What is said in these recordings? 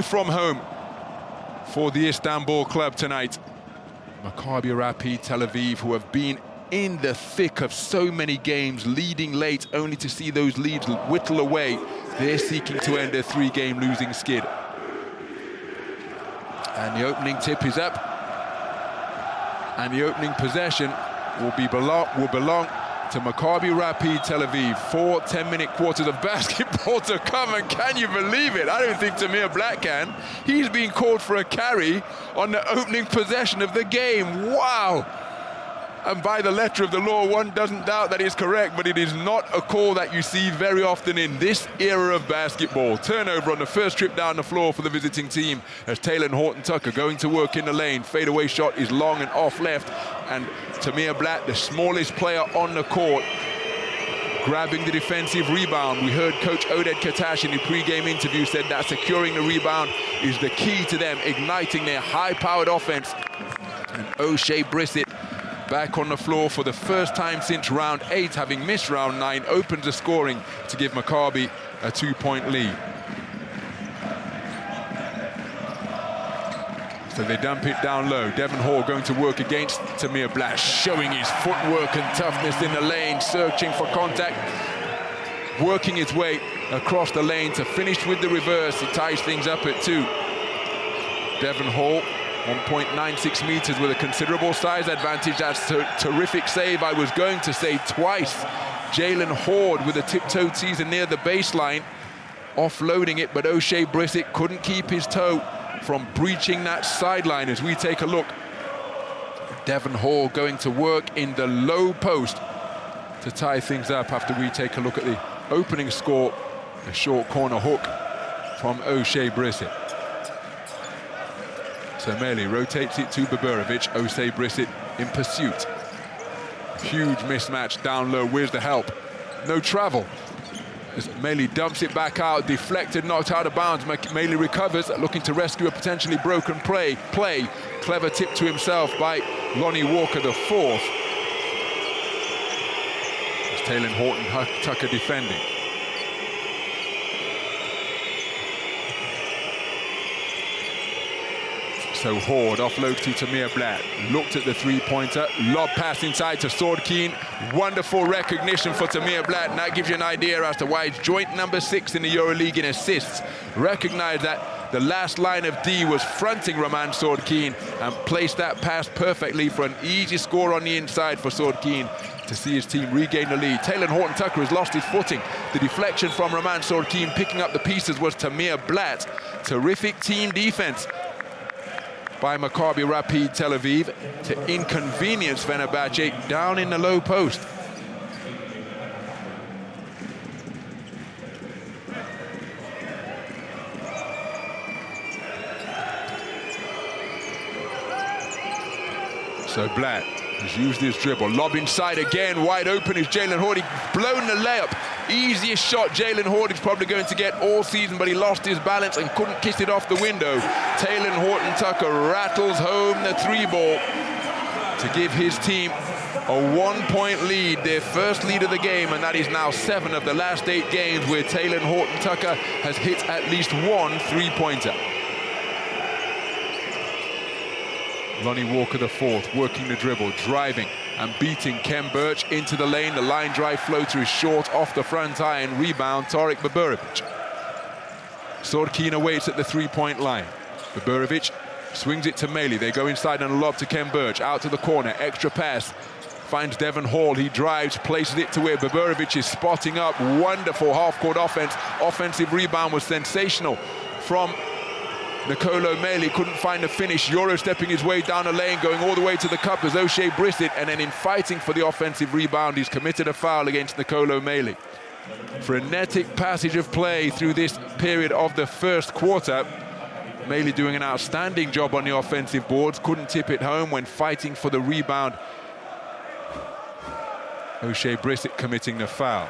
from home for the Istanbul club tonight. Maccabi Rapyd Tel Aviv, who have been in the thick of so many games, leading late, only to see those leads whittle away. They're seeking to end their three-game losing skid. And the opening tip is up. And the opening possession will belong to Maccabi Rapyd Tel Aviv. 4 10-minute quarters of basketball to come, and can you believe it? I don't think Tamir Black can. He's being called for a carry on the opening possession of the game. Wow! And by the letter of the law, one doesn't doubt that it's correct, but it is not a call that you see very often in this era of basketball. Turnover on the first trip down the floor for the visiting team as Taylor Horton-Tucker going to work in the lane. Fadeaway shot is long and off left, and Tamir Black, the smallest player on the court, grabbing the defensive rebound. We heard Coach Oded Katash in the pre-game interview said that securing the rebound is the key to them igniting their high-powered offense. And O'Shea Brissett, back on the floor for the first time since round 8, having missed round 9, opens the scoring to give Maccabi a 2-point lead. So they dump it down low. Devon Hall going to work against Tamir Black, showing his footwork and toughness in the lane, searching for contact, working his way across the lane to finish with the reverse. He ties things up at 2. Devon Hall, 1.96 meters with a considerable size advantage. That's a terrific save. I was going to say twice. Jalen Horde with a tiptoe teaser near the baseline, offloading it, but O'Shea Brissett couldn't keep his toe from breaching that sideline. As we take a look, Devon Hall going to work in the low post to tie things up after we take a look at the opening score, a short corner hook from O'Shea Brissett. So Melli rotates it to Baburovic. O'Shea Brissett in pursuit. Huge mismatch down low. Where's the help? No travel. As Melli dumps it back out, deflected, knocked out of bounds. Melli recovers, looking to rescue a potentially broken play. Clever tip to himself by Lonnie Walker, the fourth. It's Taylor Horton-Tucker defending. So Horde offloads to Tamir Black, looked at the three-pointer, lob pass inside to Sordkin. Wonderful recognition for Tamir Black, and that gives you an idea as to why it's joint number 6 in the EuroLeague in assists. Recognize that the last line of D was fronting Roman Sordkin and placed that pass perfectly for an easy score on the inside for Sordkin to see his team regain the lead. Taylor Horton-Tucker has lost his footing. The deflection from Roman Sordkin picking up the pieces was Tamir Black. Terrific team defense by Maccabi Rapyd Tel Aviv to inconvenience Fenerbahce down in the low post. So Black has used his dribble, lob inside again, wide open is Jalen Horde. Blown the layup. Easiest shot Jalen Horde is probably going to get all season, but he lost his balance and couldn't kiss it off the window. Taylor Horton-Tucker rattles home the 3-ball to give his team a 1-point lead, their first lead of the game, and that is now 7 of the last 8 games where Taylor Horton-Tucker has hit at least one 3-pointer. Lonnie Walker, the fourth, working the dribble, driving and beating Ken Birch into the lane. The line drive floater is short off the front iron. Rebound, Tarek Baburovic. Sordkin awaits at the 3-point line. Baburovic swings it to Melli. They go inside and a lob to Ken Birch. Out to the corner, extra pass. Finds Devon Hall. He drives, places it to where Baburovic is spotting up. Wonderful half-court offense. Offensive rebound was sensational from Nicolo Melli. Couldn't find the finish. Euro stepping his way down the lane, going all the way to the cup as O'Shea Brissett, and then in fighting for the offensive rebound, he's committed a foul against Nicolo Melli. Frenetic passage of play through this period of the first quarter. Melli doing an outstanding job on the offensive boards, couldn't tip it home when fighting for the rebound. O'Shea Brissett committing the foul.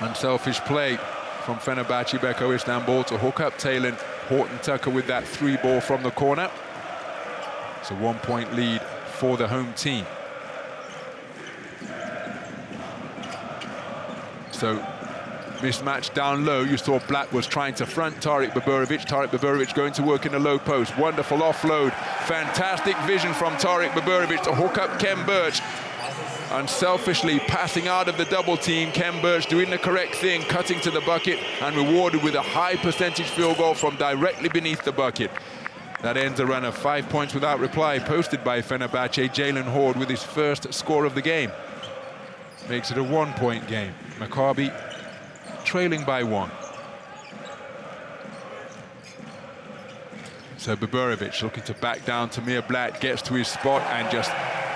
Unselfish play from Fenerbahce Beko Istanbul to hook up Taylor Horton-Tucker with that 3-ball from the corner. It's a 1-point lead for the home team. So Mismatch down low. You saw Black was trying to front Tarik Baburovic. Tarik Baburovic going to work in the low post. Wonderful offload. Fantastic vision from Tarik Baburovic to hook up Ken Birch. Unselfishly passing out of the double team. Ken Birch doing the correct thing, cutting to the bucket and rewarded with a high percentage field goal from directly beneath the bucket. That ends a run of 5 points without reply posted by Fenerbahce. Jalen Horde with his first score of the game. Makes it a 1-point game. Maccabi trailing by 1. So Baburovic looking to back down. Tamir Blatt gets to his spot and just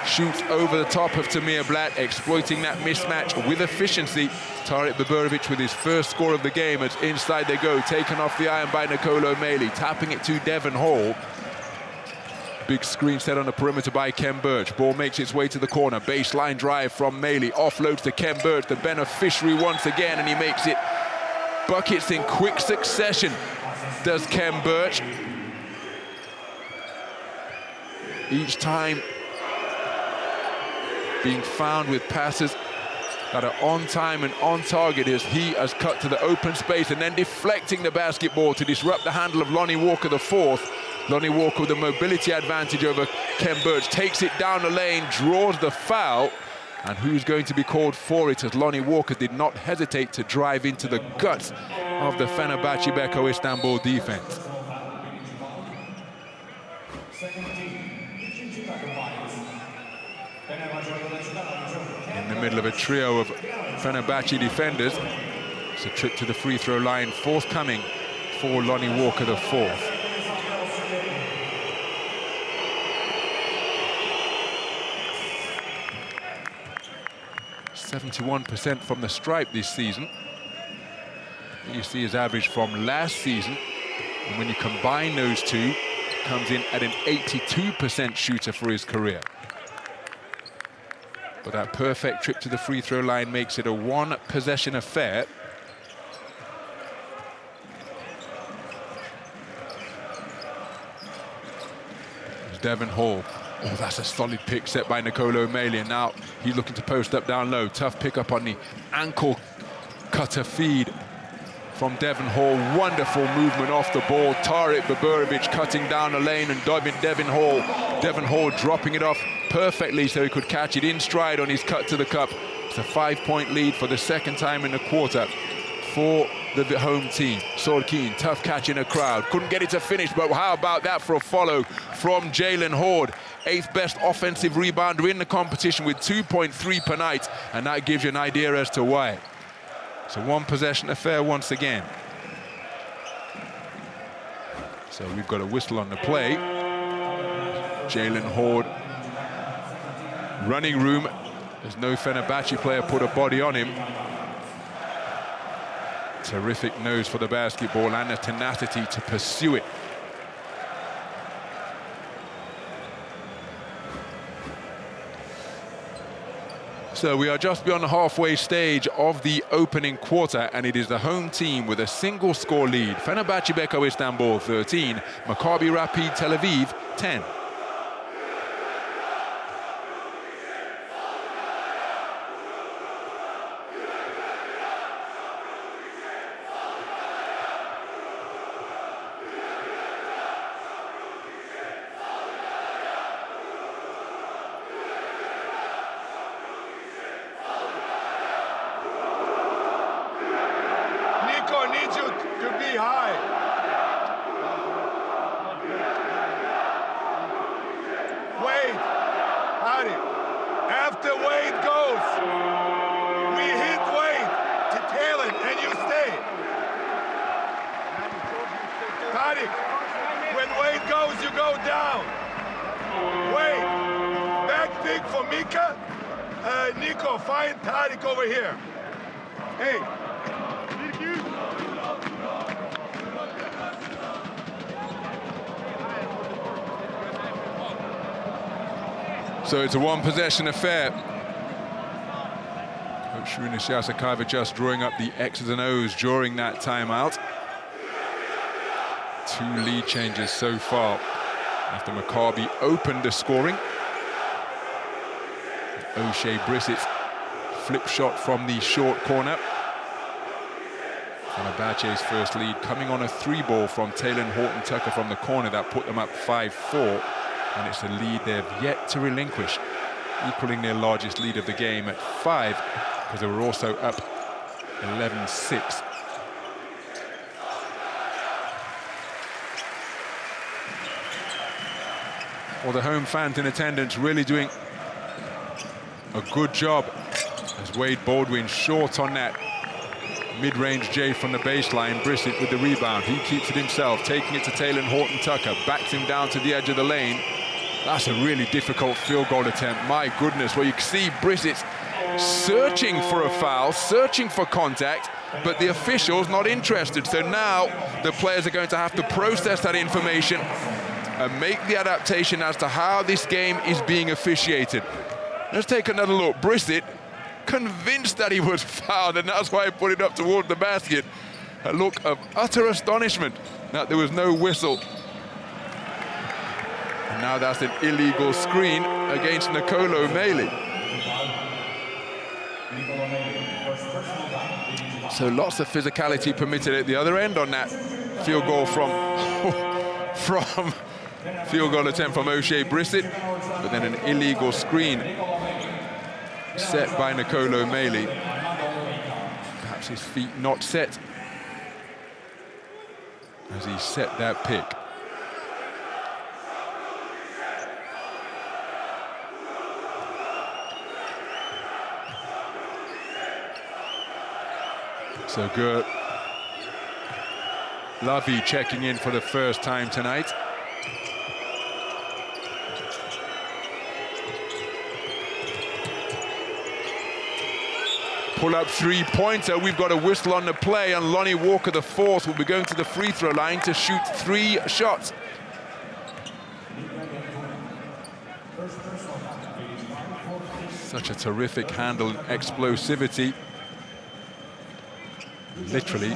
shoots over the top of Tamir Blatt, exploiting that mismatch with efficiency. Tarik Baburovic with his first score of the game as inside they go, taken off the iron by Nicolo Meili, tapping it to Devon Hall. Big screen set on the perimeter by Ken Birch. Ball makes its way to the corner. Baseline drive from Meili. Offloads to Ken Birch, the beneficiary once again, and he makes it buckets in quick succession, does Ken Birch. Each time being found with passes that are on time and on target as he has cut to the open space and then deflecting the basketball to disrupt the handle of Lonnie Walker the fourth. Lonnie Walker with the mobility advantage over Ken Birch, takes it down the lane, draws the foul, and who's going to be called for it as Lonnie Walker did not hesitate to drive into the guts of the Fenerbahce Beko Istanbul defense. In the middle of a trio of Fenerbahce defenders, it's a trip to the free throw line forthcoming for Lonnie Walker the fourth. 71% from the stripe this season. You see his average from last season, and when you combine those two, it comes in at an 82% shooter for his career. But that perfect trip to the free throw line makes it a one-possession affair. There's Devon Hall. Oh, that's a solid pick set by Nicolo Meili, and now he's looking to post up down low. Tough pick up on the ankle cutter feed from Devon Hall. Wonderful movement off the ball. Tarik Baburovic cutting down the lane, and Devon Hall dropping it off perfectly so he could catch it in stride on his cut to the cup. It's a 5-point lead for the second time in the quarter for the home team. Sorkin, tough catch in a crowd. Couldn't get it to finish, but how about that for a follow from Jalen Horde? 8th best offensive rebounder in the competition with 2.3 per night, and that gives you an idea as to why. It's a one-possession affair once again. So we've got a whistle on the play. Jalen Horde running room. There's no Fenerbahce player put a body on him. Terrific nose for the basketball and the tenacity to pursue it. So we are just beyond the halfway stage of the opening quarter, and it is the home team with a single score lead. Fenerbahce Beko Istanbul 13, Maccabi Rapyd Tel Aviv 10. Needs you to be high. Wade, Harry. After Wade goes, we hit Wade to tail it, and you stay. Tariq, when Wade goes, you go down. Wade, back big for Mika. Nico, find Tariq over here. Hey. So it's a one-possession affair. Coach Shrunish Yasakava just drawing up the X's and O's during that timeout. 2 lead changes so far after Maccabi opened the scoring. O'Shea Brissett's flip shot from the short corner. Fenerbahce's first lead coming on a 3-ball from Taylor Horton-Tucker from the corner that put them up 5-4, and it's a lead they've yet to relinquish, equaling their largest lead of the game at 5, because they were also up 11-6. Well, the home fans in attendance really doing a good job as Wade Baldwin short on that mid-range J from the baseline. Brissett with the rebound. He keeps it himself, taking it to Taylor Horton-Tucker, backs him down to the edge of the lane. That's a really difficult field goal attempt. My goodness, well, you can see Brissett searching for a foul, searching for contact, but the official's not interested. So now the players are going to have to process that information and make the adaptation as to how this game is being officiated. Let's take another look. Brissett, convinced that he was fouled, and that's why he put it up towards the basket. A look of utter astonishment that there was no whistle. And now that's an illegal screen against Nicolo Melli. So lots of physicality permitted at the other end on that field goal from field goal attempt from O'Shea Brissett, but then an illegal screen set by Nicolo Melli. Perhaps his feet not set as he set that pick. So good. Lovey checking in for the first time tonight. Pull-up three-pointer. We've got a whistle on the play, and Lonnie Walker, the fourth, will be going to the free-throw line to shoot 3 shots. Such a terrific handle and explosivity. Literally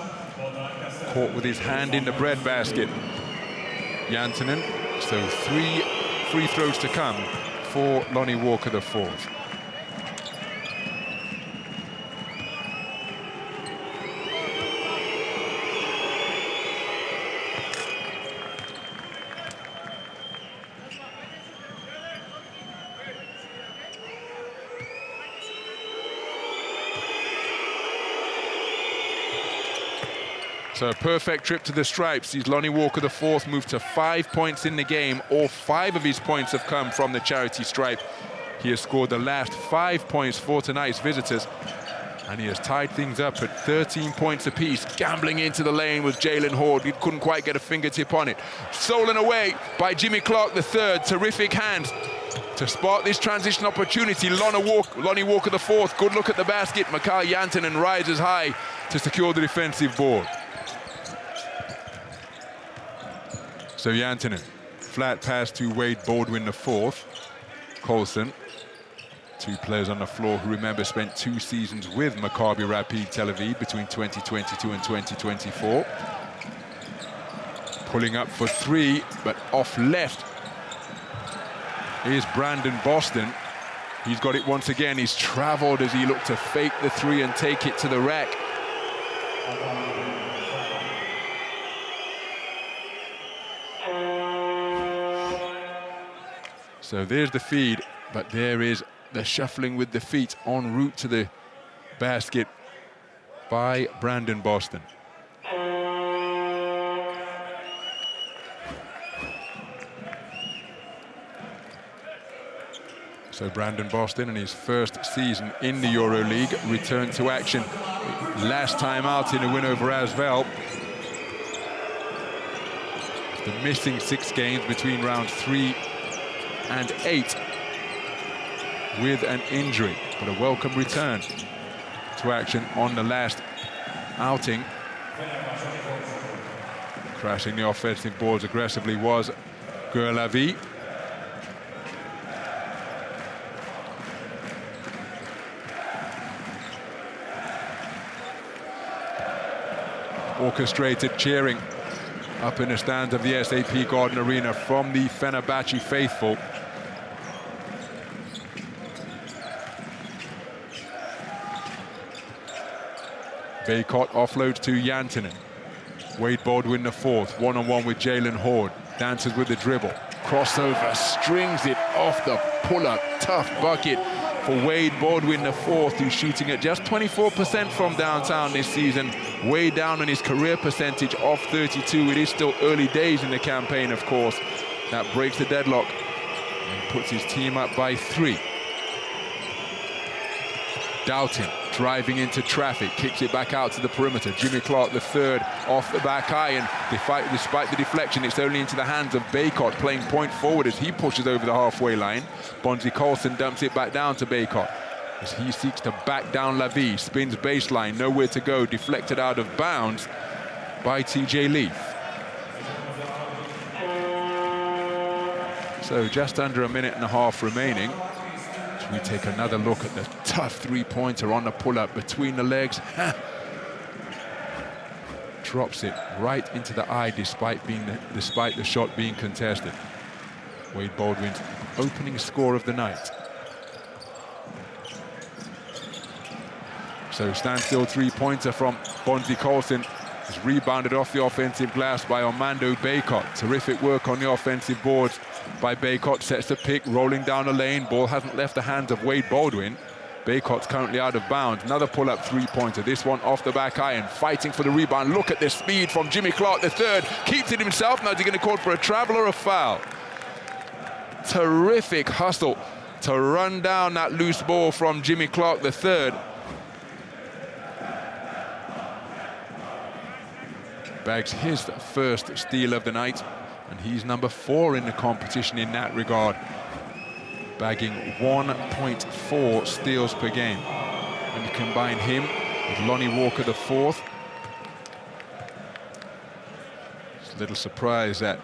caught with his hand in the breadbasket. Jantunen. So 3 free throws to come for Lonnie Walker, the fourth. So a perfect trip to the stripes. He's Lonnie Walker, the fourth, moved to 5 points in the game. All 5 of his points have come from the charity stripe. He has scored the last 5 points for tonight's visitors, and he has tied things up at 13 points apiece. Gambling into the lane was Jalen Horde. He couldn't quite get a fingertip on it. Stolen away by Jimmy Clark, the third. Terrific hands to spark this transition opportunity. Lonnie Walker, the fourth. Good look at the basket. Mikael Jantunen rises high to secure the defensive board. So Jantunen, flat pass to Wade Baldwin, the fourth. Colson, 2 players on the floor who, remember, spent 2 seasons with Maccabi Rapyd Tel Aviv between 2022 and 2024. Pulling up for 3, but off left is Brandon Boston. He's got it once again. He's traveled as he looked to fake the 3 and take it to the rack. So there's the feed, but there is the shuffling with the feet en route to the basket by Brandon Boston. So Brandon Boston, in his first season in the EuroLeague, returned to action last time out in a win over Asvel. After missing 6 games between rounds 3 and 8 with an injury, but a welcome return to action on the last outing. Crashing the offensive boards aggressively was Gurlavi. Orchestrated cheering up in the stands of the SAP Garden Arena from the Fenerbahçe faithful. Baycott offloads to Jantunen. Wade Baldwin the fourth, one-on-one with Jalen Horde. Dances with the dribble. Crossover, strings it off the pull-up. Tough bucket for Wade Baldwin the fourth, who's shooting at just 24% from downtown this season. Way down on his career percentage, off 32. It is still early days in the campaign, of course. That breaks the deadlock and puts his team up by 3. Doughton driving into traffic, kicks it back out to the perimeter. Jimmy Clark the third off the back eye, and despite the deflection, it's only into the hands of Baycott, playing point forward as he pushes over the halfway line. Bonzi Colson dumps it back down to Baycott as he seeks to back down Lavie. Spins baseline, nowhere to go, deflected out of bounds by TJ Leaf. So just under a minute and a half remaining. We take another look at the tough three-pointer on the pull-up between the legs. Drops it right into the eye despite the shot being contested. Wade Baldwin's opening score of the night. So standstill three-pointer from Bonzi Colson is rebounded off the offensive glass by Armando Baycott. Terrific work on the offensive boards by Baycott. Sets the pick, rolling down the lane. Ball hasn't left the hands of Wade Baldwin. Baycott's currently out of bounds. Another pull-up three-pointer. This one off the back iron, fighting for the rebound. Look at the speed from Jimmy Clark the third. Keeps it himself. Now is he going to call for a travel or a foul? Terrific hustle to run down that loose ball from Jimmy Clark the third. Bags his first steal of the night, and he's number 4 in the competition in that regard, bagging 1.4 steals per game. And you combine him with Lonnie Walker the fourth. It's a little surprise that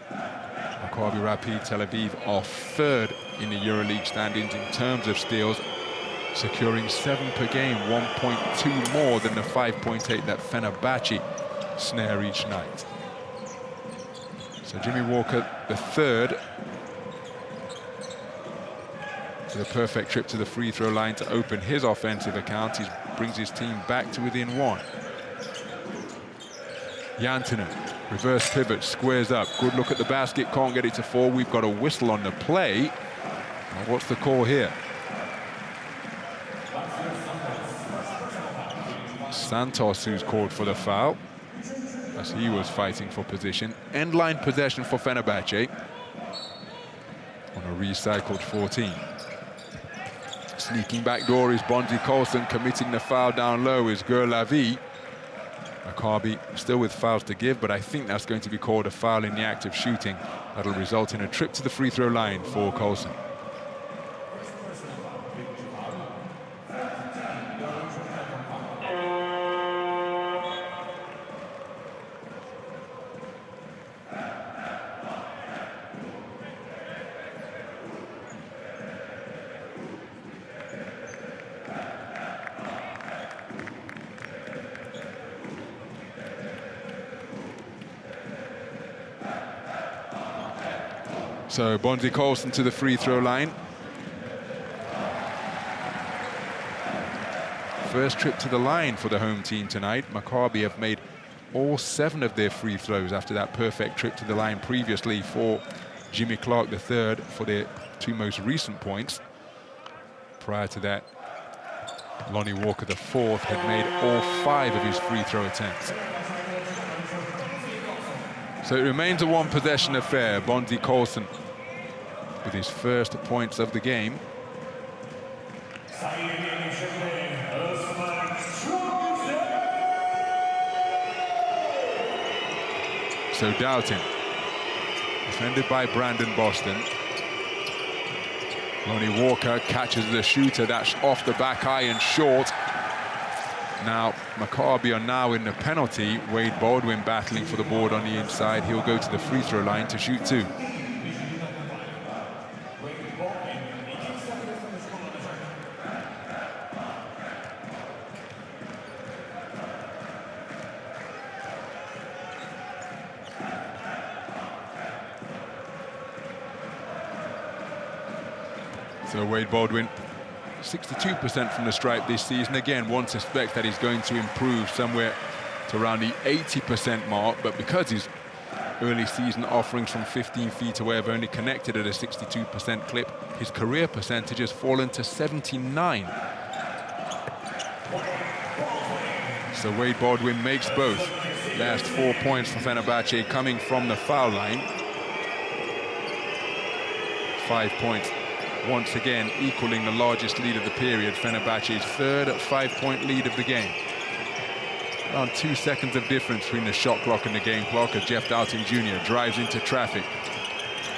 Maccabi Rapyd Tel Aviv are 3rd in the EuroLeague standings in terms of steals, securing 7 per game, 1.2 more than the 5.8 that Fenerbahçe snare each night. So Jimmy Walker the third with a perfect trip to the free throw line to open his offensive account. He brings his team back to within 1. Jantunen, reverse pivot, squares up. Good look at the basket, can't get it to fall. We've got a whistle on the play. Now what's the call here? Santos, who's called for the foul, as he was fighting for position. End line possession for Fenerbahçe on a recycled 14. Sneaking back door is Bonzi Colson. Committing the foul down low is Lavie. Maccabi still with fouls to give, but I think that's going to be called a foul in the act of shooting. That'll result in a trip to the free throw line for Colson. So Bonzi Colson to the free throw line. First trip to the line for the home team tonight. Maccabi have made all 7 of their free throws after that perfect trip to the line previously for Jimmy Clark the third for their 2 most recent points. Prior to that, Lonnie Walker the fourth had made all 5 of his free throw attempts. So it remains a 1 possession affair. Bonzi Colson with his first points of the game. So Doughton, defended by Brandon Boston. Lonnie Walker catches the shooter. That's off the back iron, short. Now, Maccabi are now in the penalty. Wade Baldwin battling for the board on the inside. He'll go to the free throw line to shoot 2. So Wade Baldwin 62% from the stripe this season. Again, one suspects that he's going to improve somewhere to around the 80% mark, but because his early season offerings from 15 feet away have only connected at a 62% clip, his career percentage has fallen to 79. So Wade Baldwin makes both. Last 4 points for Fenerbahce coming from the foul line. 5 points, once again equaling the largest lead of the period. Fenerbahce's third 5-point lead of the game. Around 2 seconds of difference between the shot clock and the game clock as Jeff Dalton Jr. drives into traffic.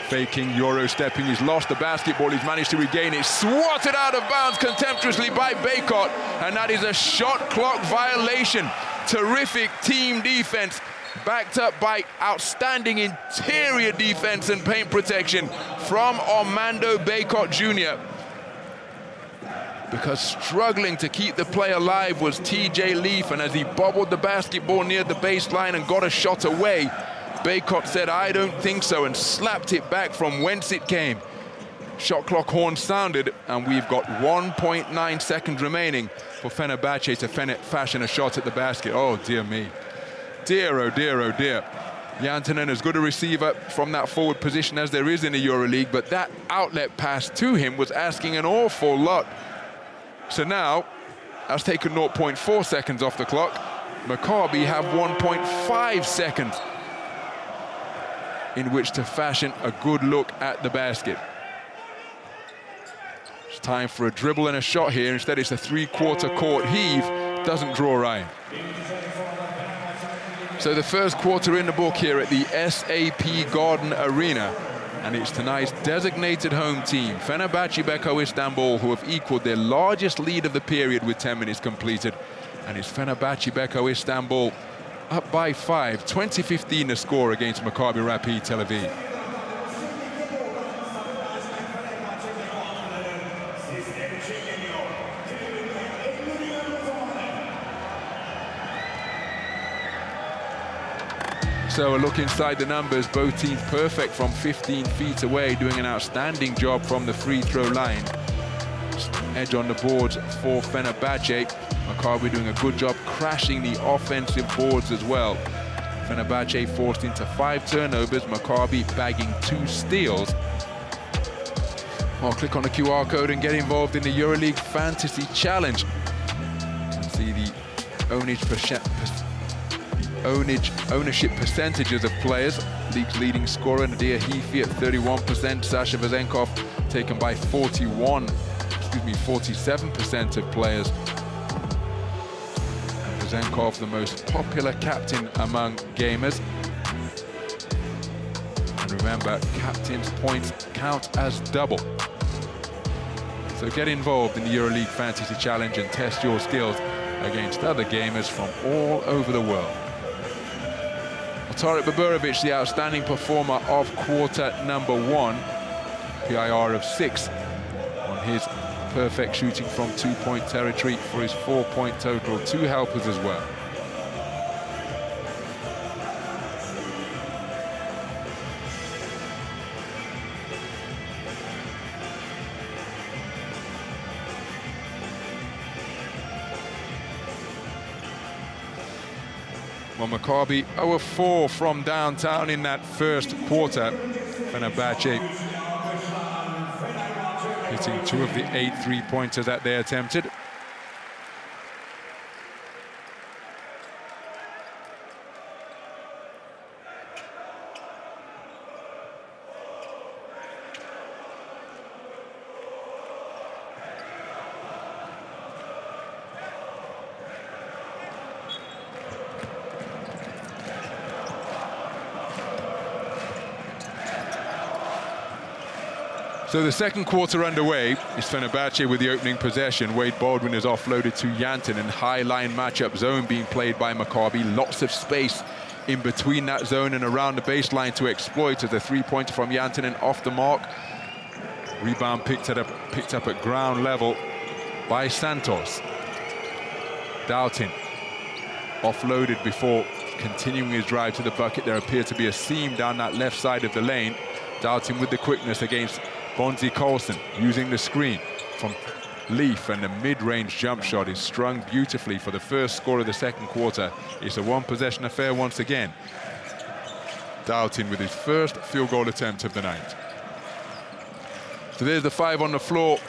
Faking, Euro stepping, he's lost the basketball, he's managed to regain it, swatted out of bounds contemptuously by Baycott, and that is a shot clock violation. Terrific team defense, backed up by outstanding interior defense and paint protection from Armando Baycott Jr. Because struggling to keep the play alive was TJ Leaf, and as he bobbled the basketball near the baseline and got a shot away, Baycott said, "I don't think so," and slapped it back from whence it came. Shot clock horn sounded, and we've got 1.9 seconds remaining for Fenerbahce to fashion a shot at the basket. Oh, dear me. Dear, oh dear, oh dear. Jantunen, as good a receiver from that forward position as there is in the EuroLeague, but that outlet pass to him was asking an awful lot. So now, that's taken 0.4 seconds off the clock. Maccabi have 1.5 seconds in which to fashion a good look at the basket. It's time for a dribble and a shot here. Instead, it's a three-quarter court heave. Doesn't draw Ryan. So the first quarter in the book here at the SAP Garden Arena. And it's tonight's designated home team, Fenerbahce Beko Istanbul, who have equaled their largest lead of the period with 10 minutes completed. And it's Fenerbahce Beko Istanbul up by 5, 20-15 the score against Maccabi Rapyd Tel Aviv. So a look inside the numbers, both teams perfect from 15 feet away, doing an outstanding job from the free throw line. Edge on the boards for Fenerbahce. Maccabi doing a good job crashing the offensive boards as well. Fenerbahce forced into 5 turnovers, Maccabi bagging 2 steals. Well, click on the QR code and get involved in the EuroLeague Fantasy Challenge. See the ownership percentages of players. League's leading scorer, Nadir Hefi at 31%, Sasha Vezenkov taken by 47% of players. And Vezenkov, the most popular captain among gamers. And remember, captain's points count as double. So get involved in the EuroLeague Fantasy Challenge and test your skills against other gamers from all over the world. Tarek Baburovic, the outstanding performer of quarter number 1, PIR of 6 on his perfect shooting from 2-point territory for his 4-point total, 2 helpers as well. Well, Maccabi 0-4 from downtown in that first quarter. Fenerbahce hitting 2 of the 8 3-pointers that they attempted. So the second quarter underway is Fenerbahce with the opening possession. Wade Baldwin is offloaded to Jantunen, and high line matchup zone being played by Maccabi. Lots of space in between that zone and around the baseline to exploit as a 3-pointer from Jantunen off the mark. Rebound picked up at ground level by Santos. Dalton offloaded before continuing his drive to the bucket. There appeared to be a seam down that left side of the lane. Dalton with the quickness against Bonzi Colson, using the screen from Leaf, and the mid-range jump shot is strung beautifully for the first score of the second quarter. It's a one-possession affair once again. Dalton with his first field goal attempt of the night. So there's the 5 on the floor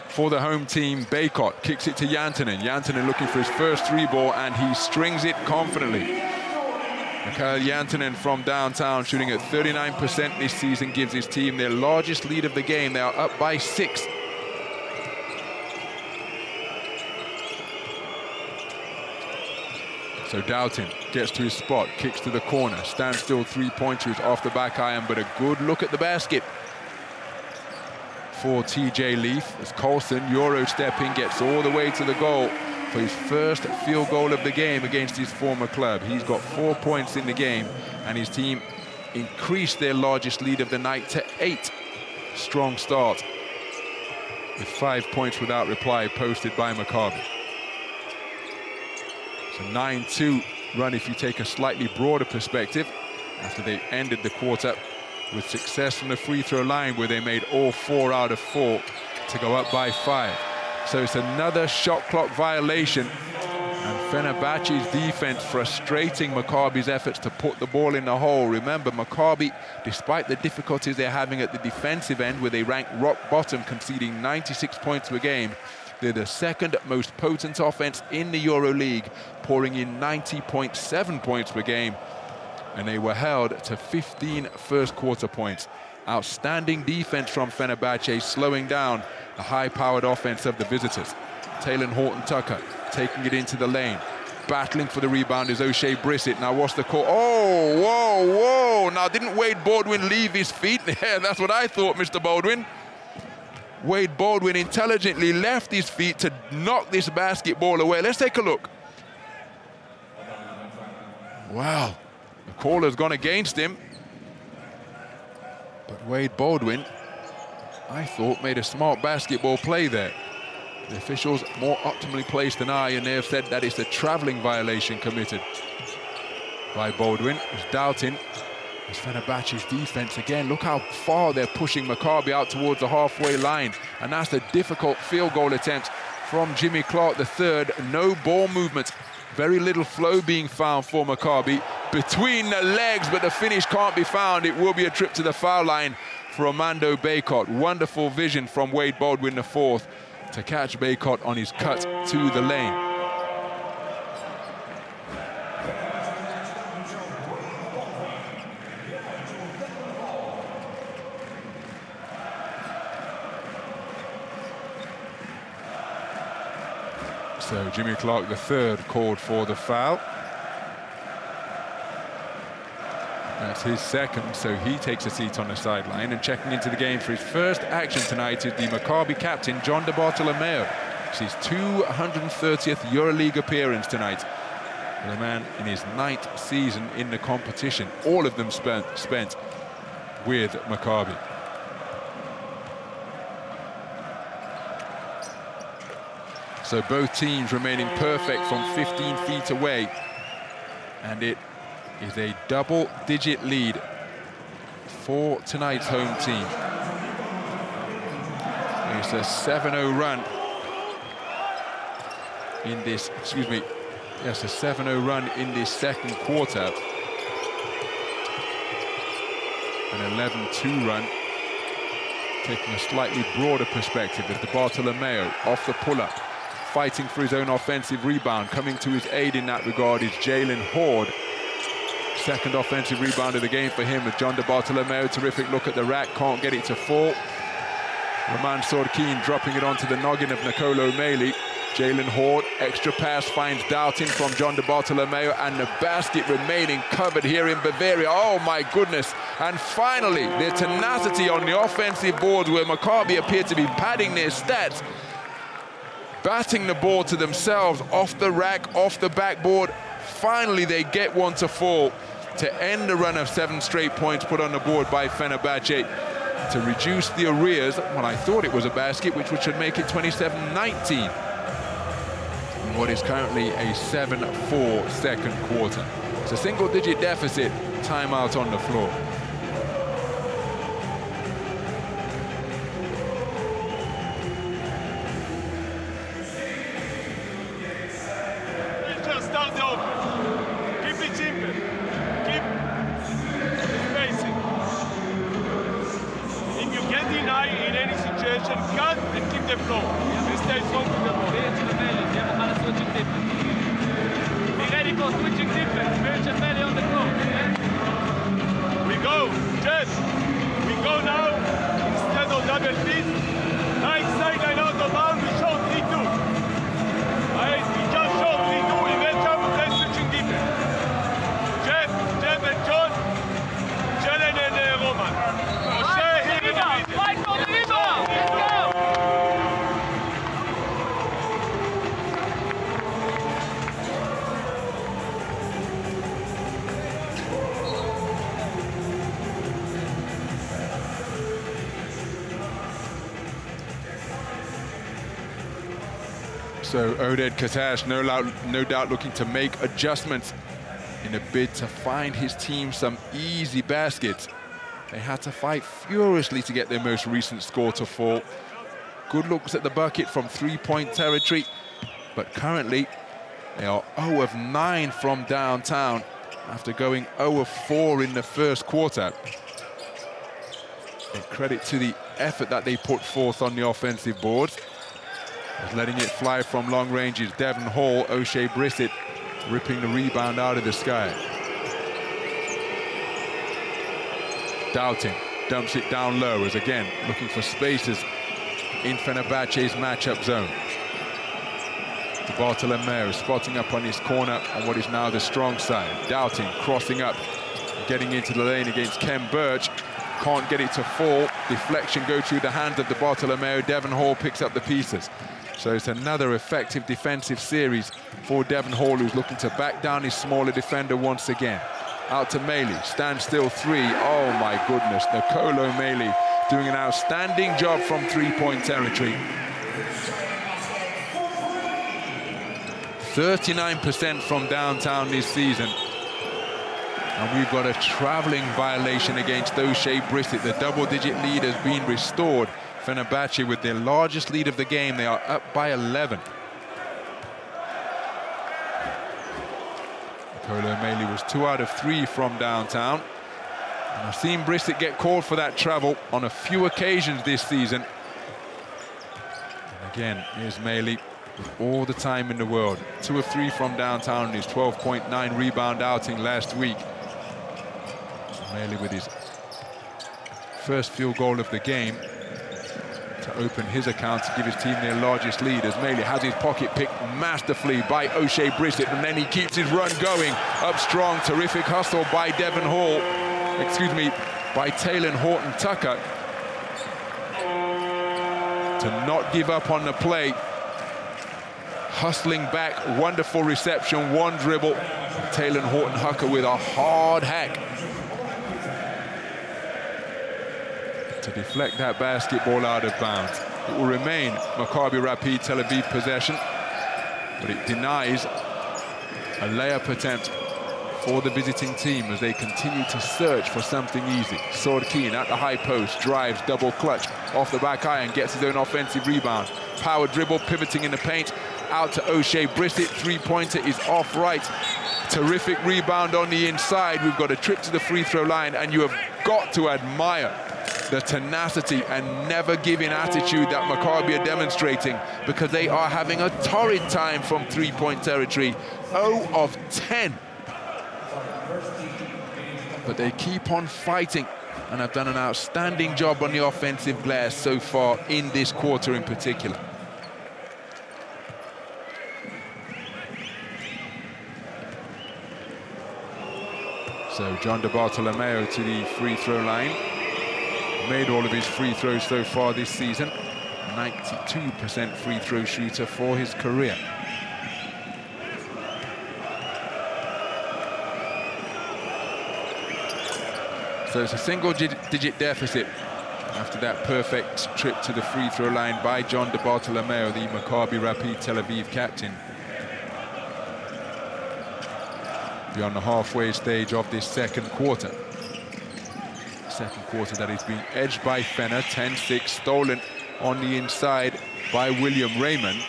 for the home team. Baycott kicks it to Jantunen. Jantunen looking for his first 3-ball, and he strings it confidently. Mikael Jantunen from downtown, shooting at 39% this season, gives his team their largest lead of the game. They are up by 6. So Dalton gets to his spot, kicks to the corner, stands still, 3-pointers off the back iron, but a good look at the basket for TJ Leaf as Colson, Euro stepping, gets all the way to the goal for his first field goal of the game against his former club. He's got 4 points in the game, and his team increased their largest lead of the night to 8. Strong start with 5 points without reply posted by Maccabi. So 9-2 run if you take a slightly broader perspective after they ended the quarter with success from the free throw line, where they made all 4 out of 4 to go up by 5. So it's another shot clock violation, and Fenerbahce's defense frustrating Maccabi's efforts to put the ball in the hole. Remember, Maccabi, despite the difficulties they're having at the defensive end, where they rank rock bottom, conceding 96 points per game, they're the second most potent offense in the EuroLeague, pouring in 90.7 points per game, and they were held to 15 first quarter points. Outstanding defense from Fenerbahce, slowing down the high-powered offense of the visitors. Taylor Horton-Tucker taking it into the lane. Battling for the rebound is O'Shea Brissett. Now what's the call? Oh, whoa, whoa. Now didn't Wade Baldwin leave his feet? Yeah, that's what I thought, Mr. Baldwin. Wade Baldwin intelligently left his feet to knock this basketball away. Let's take a look. Wow, the call has gone against him. But Wade Baldwin, I thought, made a smart basketball play there. The officials more optimally placed than I, and they have said that it's a traveling violation committed by Baldwin. It's Dalton. It's Fenerbahce's defense again. Look how far they're pushing Maccabi out towards the halfway line. And that's the difficult field goal attempt from Jimmy Clark III. No ball movement. Very little flow being found for Maccabi. Between the legs, but the finish can't be found. It will be a trip to the foul line for Armando Baycott. Wonderful vision from Wade Baldwin IV to catch Baycott on his cut to the lane. So Jimmy Clark III called for the foul. That's his second, so he takes a seat on the sideline. And checking into the game for his first action tonight is the Maccabi captain, John DeBartolomeo. It's his 230th EuroLeague appearance tonight. The man in his 9th season in the competition. All of them spent with Maccabi. So both teams remaining perfect from 15 feet away. And it is a double-digit lead for tonight's home team. It's a 7-0 run in this, yes, a 7-0 run in this second quarter. An 11-2 run, taking a slightly broader perspective as DeBartolomeo off the pull-up, fighting for his own offensive rebound. Coming to his aid in that regard is Jalen Horde. Second offensive rebound of the game for him with John DeBartolomeo. Terrific look at the rack, can't get it to fall. Roman Sorkin dropping it onto the noggin of Nicolo Meili. Jalen Horde, extra pass, finds Dalton from John DeBartolomeo, and the basket remaining covered here in Bavaria. Oh my goodness. And finally, their tenacity on the offensive boards, where Maccabi appear to be padding their stats, batting the ball to themselves, off the rack, off the backboard. Finally, they get one to fall to end the run of 7 straight points put on the board by Fenerbahce to reduce the arrears. Well, I thought it was a basket, which should make it 27-19. In what is currently a 7-4 second quarter. It's a single-digit deficit, timeout on the floor. situation, cut and keep the flow. And stay strong to the ball. Be ready for switching defense. Virgin Valley on the court. We go, Jess. We go now. Instead of double feet, right sideline out of bounds, we show 3-2. Alright, we just show 3-2. We make up and then switching defense. Jeff and John, Jalen and Roman. Moshe here in the middle. Fight for the rebound. Let's go. So Oded Katash, no doubt looking to make adjustments in a bid to find his team some easy baskets. They had to fight furiously to get their most recent score to fall. Good looks at the bucket from three-point territory, but currently they are 0 of 9 from downtown after going 0 of 4 in the first quarter. And credit to the effort that they put forth on the offensive boards. Letting it fly from long range is Devon Hall. O'Shea Brissett ripping the rebound out of the sky. Doubting dumps it down low as again looking for spaces in Fenerbahce's matchup zone. Bartolomeo spotting up on his corner on what is now the strong side. Doubting crossing up, getting into the lane against Ken Birch. Can't get it to fall. Deflection go through the hands of the Bartolomeo. Devon Hall picks up the pieces. So it's another effective defensive series for Devon Hall, who's looking to back down his smaller defender once again. Out to Maley, standstill three. Oh my goodness, Nicolo Maley doing an outstanding job from three-point territory. 39% from downtown this season. And we've got a traveling violation against O'Shea Brissett. The double-digit lead has been restored. Fenerbahce with their largest lead of the game. They are up by 11. Nicolo Maley was 2 out of 3 from downtown. And I've seen Brissett get called for that travel on a few occasions this season. And again, here's Maley with all the time in the world. 2 of 3 from downtown in his 12.9 rebound outing last week. Maley with his first field goal of the game to open his account to give his team their largest lead, as Maley has his pocket picked masterfully by O'Shea Brissett, and then he keeps his run going up strong. Terrific hustle by Devon Hall, by Taylor Horton Tucker to not give up on the play. Hustling back, wonderful reception, one dribble. Taylor Horton Tucker with a hard hack to deflect that basketball out of bounds. It will remain Maccabi Rapyd Tel Aviv possession, but it denies a layup attempt for the visiting team as they continue to search for something easy. Sorkin at the high post, drives, double clutch, off the back iron, gets his own offensive rebound. Power dribble, pivoting in the paint, out to O'Shea Brissett, three-pointer is off right. Terrific rebound on the inside. We've got a trip to the free throw line, and you have got to admire the tenacity and never giving attitude that Maccabi are demonstrating, because they are having a torrid time from three-point territory. 0 of 10. But they keep on fighting and have done an outstanding job on the offensive glass so far in this quarter in particular. So John Bartolomeo to the free throw line. Made all of his free throws so far this season. 92% free throw shooter for his career. So it's a single-digit deficit after that perfect trip to the free throw line by John Bartolomeo, the Maccabi Rapyd Tel Aviv captain. Beyond the halfway stage of this second quarter. Second quarter that is being edged by Fener, 10-6, stolen on the inside by William Raymond.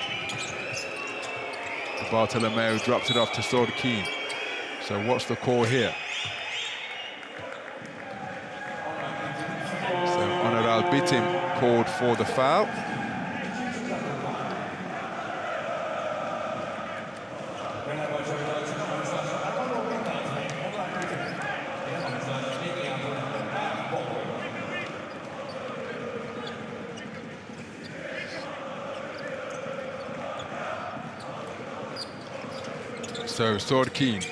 Bartolomeo drops it off to Sorkin. So what's the call here? So Onur Albitim called for the foul. So Sordkin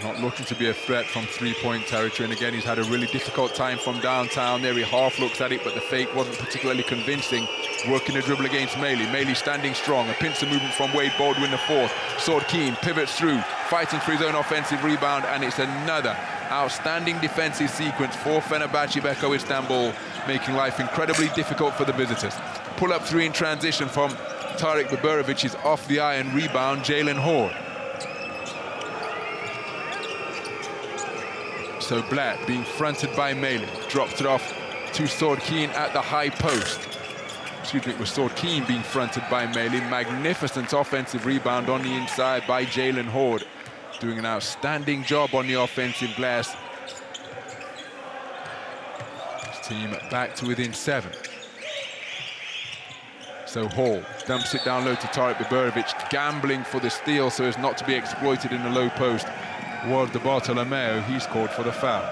not looking to be a threat from three-point territory, and again he's had a really difficult time from downtown there. He half looks at it, but the fake wasn't particularly convincing. Working the dribble against Maley. Maley standing strong, a pincer movement from Wade Baldwin the fourth. Sordkin pivots through, fighting for his own offensive rebound, and it's another outstanding defensive sequence for Fenerbahçe Beko Istanbul, making life incredibly difficult for the visitors. Pull up three in transition from Tarek Baburovic is off the iron, rebound Jalen Horde. So Blatt being fronted by Maley, drops it off to Sordkin at the high post. Excuse me, it was Sordkin being fronted by Maley. Magnificent offensive rebound on the inside by Jalen Horde, doing an outstanding job on the offensive glass. His team back to within 7. So Hall dumps it down low to Tarek Baburovic, gambling for the steal so as not to be exploited in the low post. Was the Bartolomeo, he's called for the foul.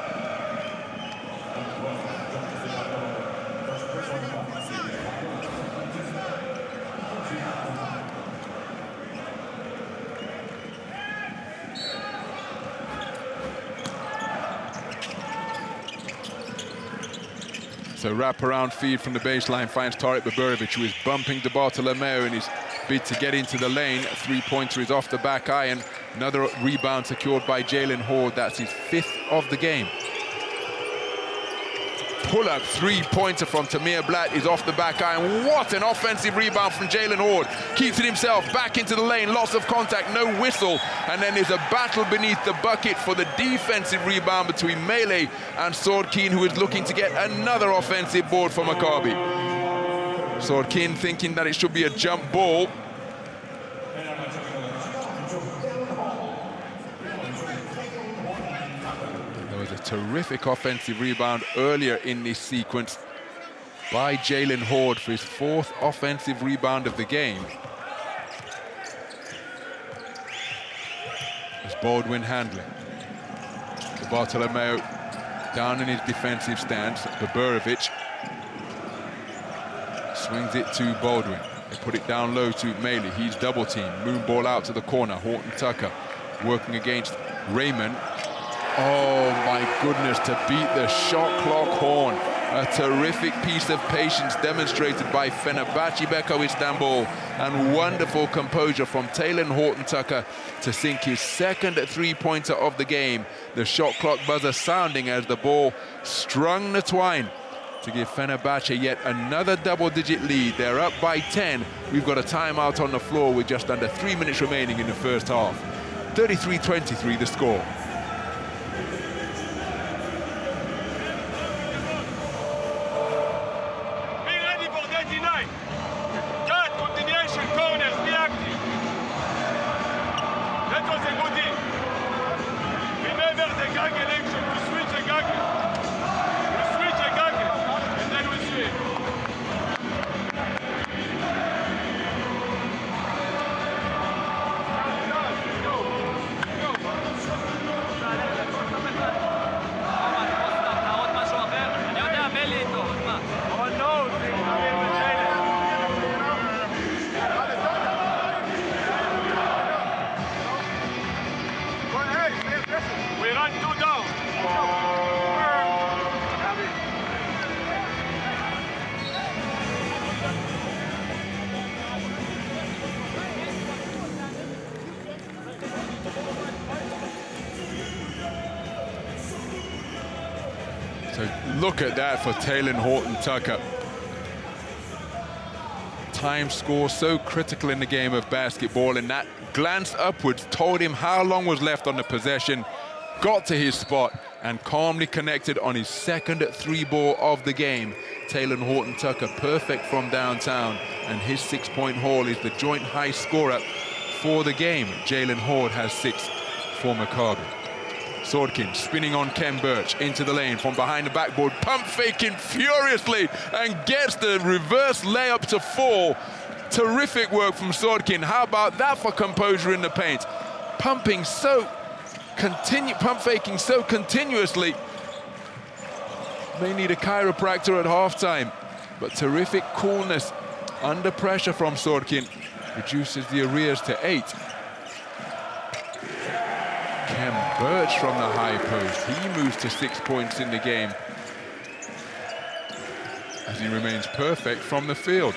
So wrap-around feed from the baseline finds Tarek Baburovic, who is bumping to Bartolomeo in his bid to get into the lane. A three-pointer is off the back iron. Another rebound secured by Jalen Horde. That's his 5th of the game. Pull-up three-pointer from Tamir Blatt is off the back iron. What an offensive rebound from Jalen Horde. Keeps it himself, back into the lane, loss of contact, no whistle. And then there's a battle beneath the bucket for the defensive rebound between Maley and Sordkin, who is looking to get another offensive board for Maccabi. Sordkin thinking that it should be a jump ball. A terrific offensive rebound earlier in this sequence by Jalen Horde for his 4th offensive rebound of the game. As Baldwin handling. The Bartolomeo down in his defensive stance. Baburovic swings it to Baldwin. They put it down low to Maley. He's double teamed. Moon ball out to the corner. Horton Tucker working against Raymond. Oh my goodness, to beat the shot clock horn. A terrific piece of patience demonstrated by Fenerbahçe Beko Istanbul, and wonderful composure from Taylor Horton Tucker to sink his 2nd three-pointer of the game. The shot clock buzzer sounding as the ball strung the twine to give Fenerbahçe yet another double-digit lead. They're up by 10. We've got a timeout on the floor with just under 3 minutes remaining in the first half. 33-23 the score. So look at that for Taylor Horton Tucker. Time score so critical in the game of basketball, and that glance upwards told him how long was left on the possession. Got to his spot and calmly connected on his 2nd three-ball of the game. Taylor Horton Tucker perfect from downtown, and his 6-point haul is the joint high scorer for the game. Jalen Horde has 6 for Maccabi. Swordkin spinning on Ken Birch into the lane from behind the backboard, pump faking furiously and gets the reverse layup to fall. Terrific work from Swordkin. How about that for composure in the paint? Pump faking so continuously. May need a chiropractor at halftime, but terrific coolness under pressure from Swordkin reduces the arrears to 8. Ken Birch from the high post. He moves to 6 points in the game as he remains perfect from the field.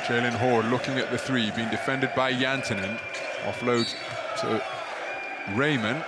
Jalen Hoard looking at the three, being defended by Jantanen. Offloads to Raymond.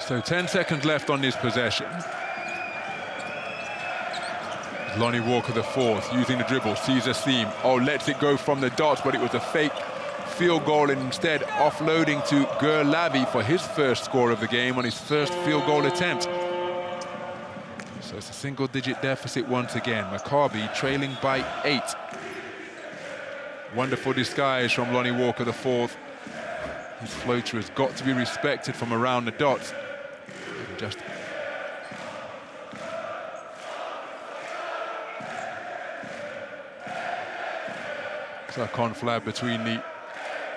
So 10 seconds left on this possession. Lonnie Walker the fourth, using the dribble, sees a seam. Oh, lets it go from the dots, but it was a fake field goal, and instead offloading to Gerlavi for his first score of the game on his first field goal attempt. So it's a single-digit deficit once again. Maccabi trailing by 8. Wonderful disguise from Lonnie Walker the fourth. His floater has got to be respected from around the dots. Just it's a conflab between the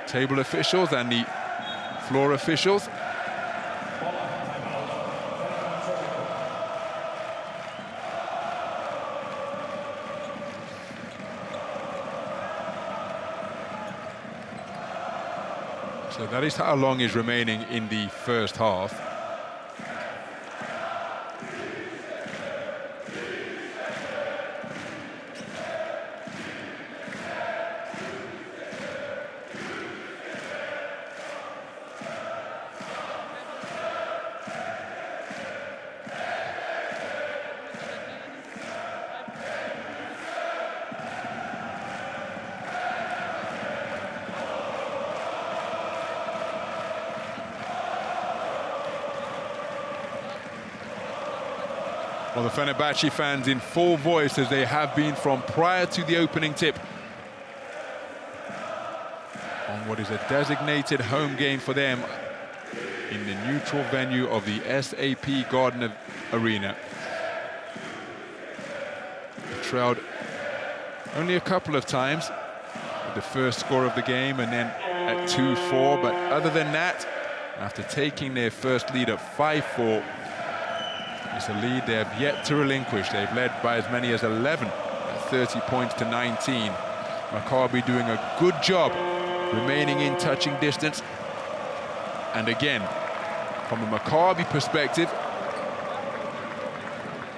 table officials and the floor officials. So that is how long is remaining in the first half. Well, the Fenerbahce fans in full voice, as they have been from prior to the opening tip, on what is a designated home game for them in the neutral venue of the SAP Garden Arena. They trailed only a couple of times with the first score of the game and then at 2-4, but other than that, after taking their first lead at 5-4, it's a lead they have yet to relinquish. They've led by as many as 11 at 30 points to 19. Maccabi doing a good job remaining in touching distance. And again, from a Maccabi perspective,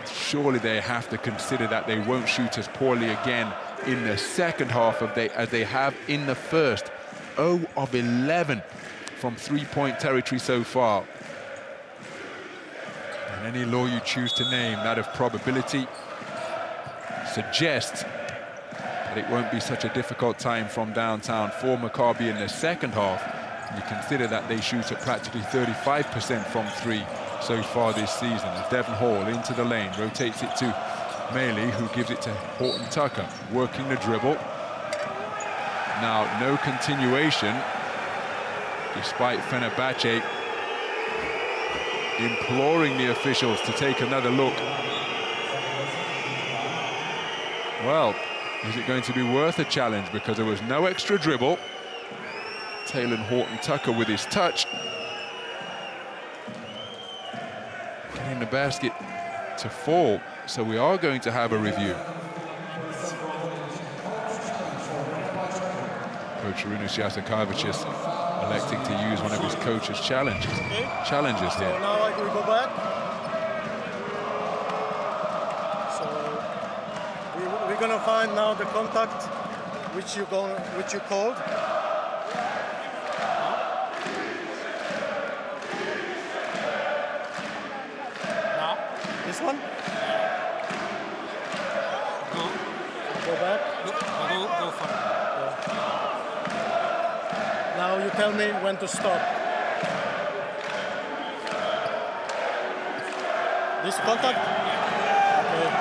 surely they have to consider that they won't shoot as poorly again in the second half as they have in the first. 0 of 11 from three-point territory so far. And any law you choose to name, that of probability, suggests that it won't be such a difficult time from downtown for Maccabi in the second half. You consider that they shoot at practically 35% from three so far this season. As Devon Hall into the lane, rotates it to Maley, who gives it to Horton Tucker, working the dribble. Now, no continuation, despite Fenerbahce imploring the officials to take another look. Well, is it going to be worth a challenge? Because there was no extra dribble. Taylor Horton Tucker with his touch, getting the basket to fall. So we are going to have a review. Coach Arunas Jasikovic electing to use one of his coach's challenges here. So now we go back. So we're gonna find now the contact which you called. Now this one. Go back. Go for it. Now you tell me when to stop. This contact? Okay.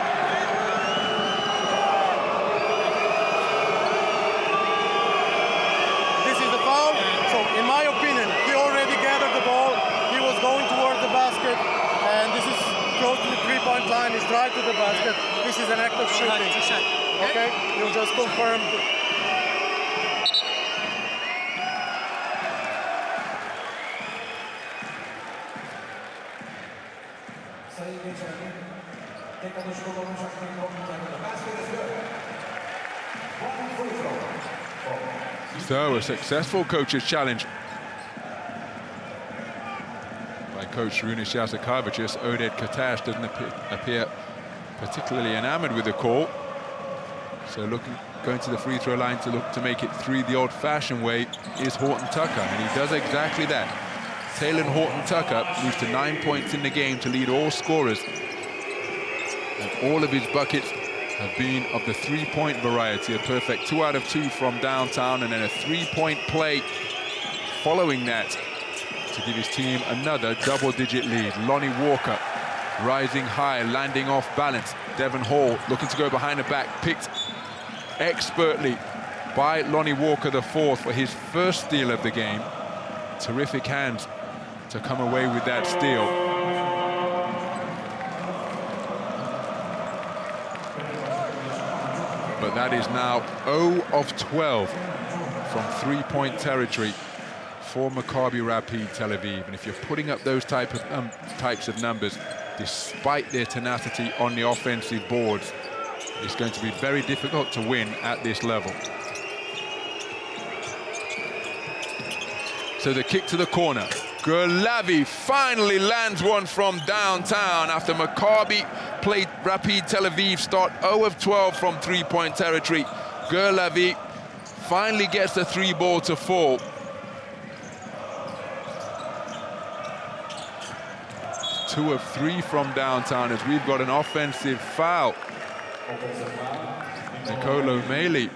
This is the foul. So in my opinion, he already gathered the ball. He was going towards the basket. And this is close to the three-point line. He's right to the basket. This is an act of shooting. Okay? You just confirm. So, a successful coach's challenge by coach Runis Jasikovic. Oded Katash doesn't appear particularly enamored with the call. So going to the free throw line to look to make it three the old-fashioned way is Horton Tucker, and he does exactly that. Taylor Horton Tucker moves to 9 points in the game to lead all scorers. And all of his buckets have been of the three-point variety, a perfect 2 out of 2 from downtown, and then a three-point play following that to give his team another double-digit lead. Lonnie Walker rising high, landing off balance. Devon Hall looking to go behind the back, picked expertly by Lonnie Walker the fourth for his first steal of the game. Terrific hands to come away with that steal. But that is now 0 of 12 from three-point territory for Maccabi Tel Aviv. And if you're putting up those types of numbers, despite their tenacity on the offensive boards, it's going to be very difficult to win at this level. So the kick to the corner. Gurlavi finally lands one from downtown after Maccabi played Rapyd Tel Aviv start 0 of 12 from three-point territory. Gurlavi finally gets the three ball to fall. Two of 3 from downtown as we've got an offensive foul. Nicolo Meli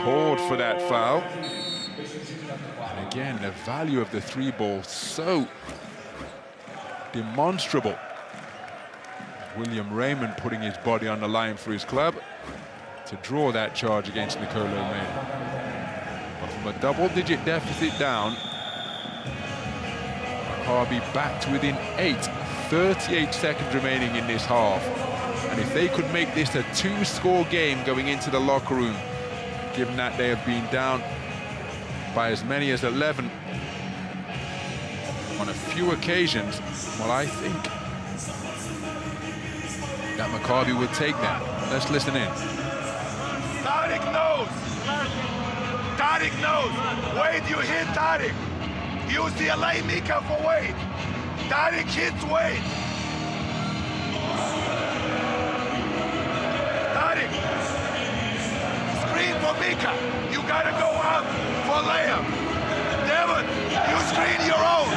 called for that foul. And again, the value of the three ball so demonstrable. William Raymond putting his body on the line for his club to draw that charge against Nicolo Meli. But from a double-digit deficit down, Maccabi back to within 8, 38 seconds remaining in this half. And if they could make this a 2-score game going into the locker room, given that they have been down by as many as 11 on a few occasions, well, I think that Maccabi would take that. Let's listen in. Tariq knows. Tariq knows. Wade, you hit Tariq. Use the LA Mika for Wade. Tariq hits Wade. Tariq. Screen for Mika. You gotta go up for layup. Devon, you screen your own.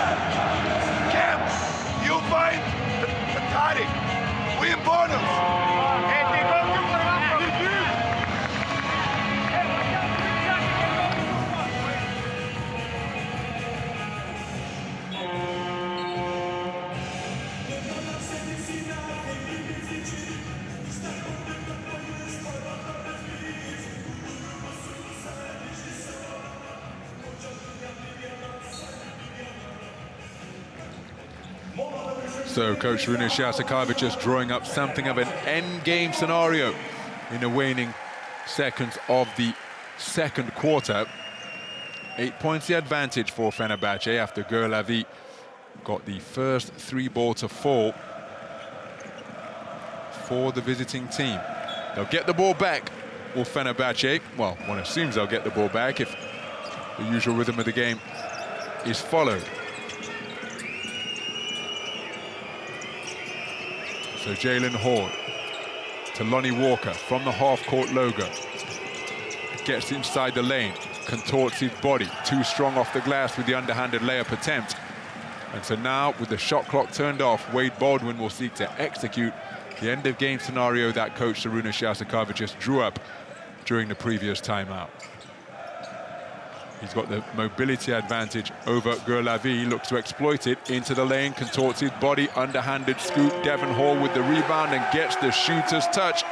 Kemp, you find the Tariq. Win bonus. So Coach Runis Jasikovic just drawing up something of an end-game scenario in the waning seconds of the second quarter. 8 points the advantage for Fenerbahce after Gurlavi got the first three ball to fall for the visiting team. They'll get the ball back, will Fenerbahce. Well, one assumes they'll get the ball back if the usual rhythm of the game is followed. So Jalen Horde to Lonnie Walker from the half-court logo. Gets inside the lane, contorts his body, too strong off the glass with the underhanded layup attempt. And so now, with the shot clock turned off, Wade Baldwin will seek to execute the end-of-game scenario that coach Saruna Shasakava just drew up during the previous timeout. He's got the mobility advantage over Gurlavi, looks to exploit it, into the lane, contorts his body, underhanded scoop, Devon Hall with the rebound and gets the shooter's touch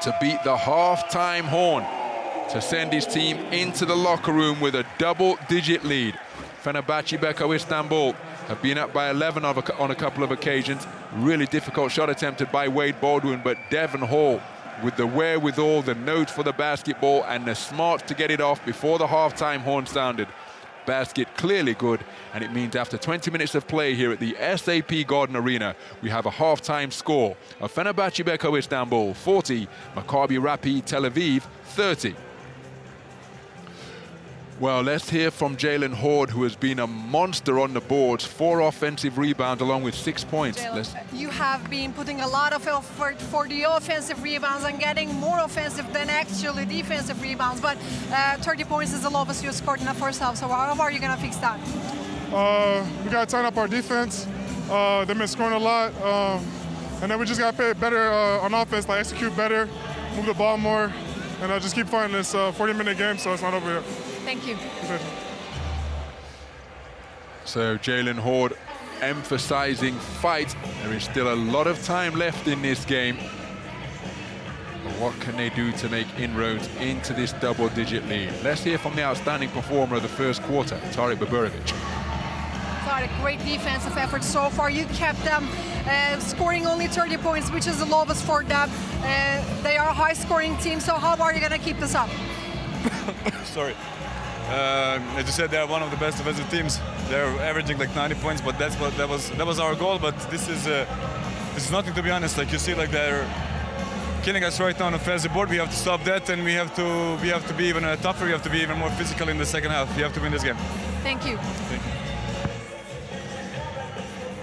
to beat the half-time horn, to send his team into the locker room with a double-digit lead. Fenerbahçe Beko Istanbul have been up by 11 on a couple of occasions. Really difficult shot attempted by Wade Baldwin, but Devon Hall with the wherewithal, the nose for the basketball, and the smarts to get it off before the halftime horn sounded. Basket clearly good, and it means after 20 minutes of play here at the SAP Garden Arena, we have a halftime score of Fenerbahçe Beko Istanbul 40, Maccabi Rapyd Tel Aviv 30. Well, let's hear from Jalen Horde, who has been a monster on the boards. 4 offensive rebounds along with 6 points. You have been putting a lot of effort for the offensive rebounds and getting more offensive than actually defensive rebounds. But 30 points is the lowest you scored in the first half. So how are you going to fix that? We got to tighten up our defense. They've been scoring a lot. And then we just got to play better on offense, like execute better, move the ball more, and just keep fighting this 40-minute game so it's not over yet. Thank you. So Jalen Horde emphasizing fight. There is still a lot of time left in this game. But what can they do to make inroads into this double-digit lead? Let's hear from the outstanding performer of the first quarter, Tarik Baburovic. Tarik, great defensive effort so far. You kept them scoring only 30 points, which is the lowest for them. They are a high-scoring team, so how are you going to keep this up? Sorry. As you said, they are one of the best defensive teams. They're averaging like 90 points, but that was our goal. But this is nothing, to be honest. Like you see, like they're killing us right now on the offensive board. We have to stop that, and we have to be even tougher. We have to be even more physical in the second half. We have to win this game. Thank you. Thank you.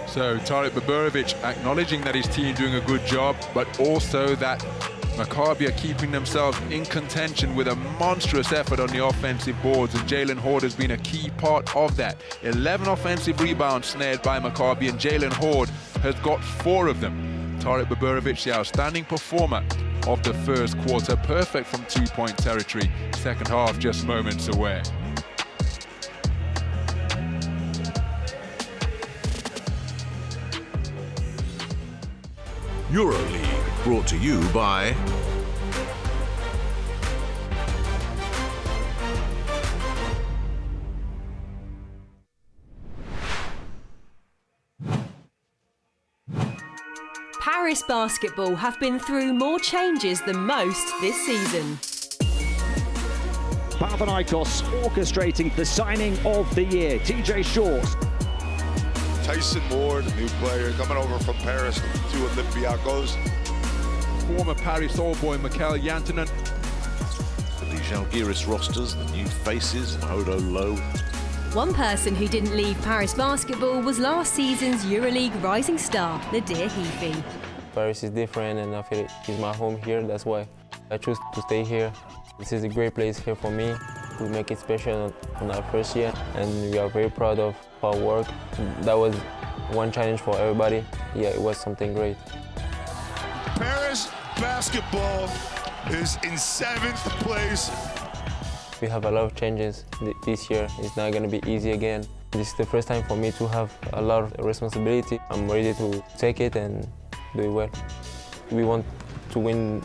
So Tarik Baburovic acknowledging that his team doing a good job, but also that Maccabi are keeping themselves in contention with a monstrous effort on the offensive boards, and Jalen Horde has been a key part of that. 11 offensive rebounds snared by Maccabi, and Jalen Horde has got 4 of them. Tarik Baburovic, the outstanding performer of the first quarter, perfect from 2-point territory. Second half just moments away. EuroLeague, brought to you by Paris Basketball have been through more changes than most this season. Panathinaikos orchestrating the signing of the year, TJ Short. Tyson Moore, the new player, coming over from Paris to Olympiacos. Former Paris All-Boy Mikel Jantunen. The Žalgiris rosters, the new faces, and Odo Lowe. One person who didn't leave Paris Basketball was last season's EuroLeague rising star, Nadir Hifi. Paris is different, and I feel it's my home here. That's why I choose to stay here. This is a great place here for me. We make it special on our first year, and we are very proud of our work. That was one challenge for everybody. Yeah, it was something great. Paris basketball is in 7th place. We have a lot of changes this year. It's not going to be easy again. This is the first time for me to have a lot of responsibility. I'm ready to take it and do it well. We want to win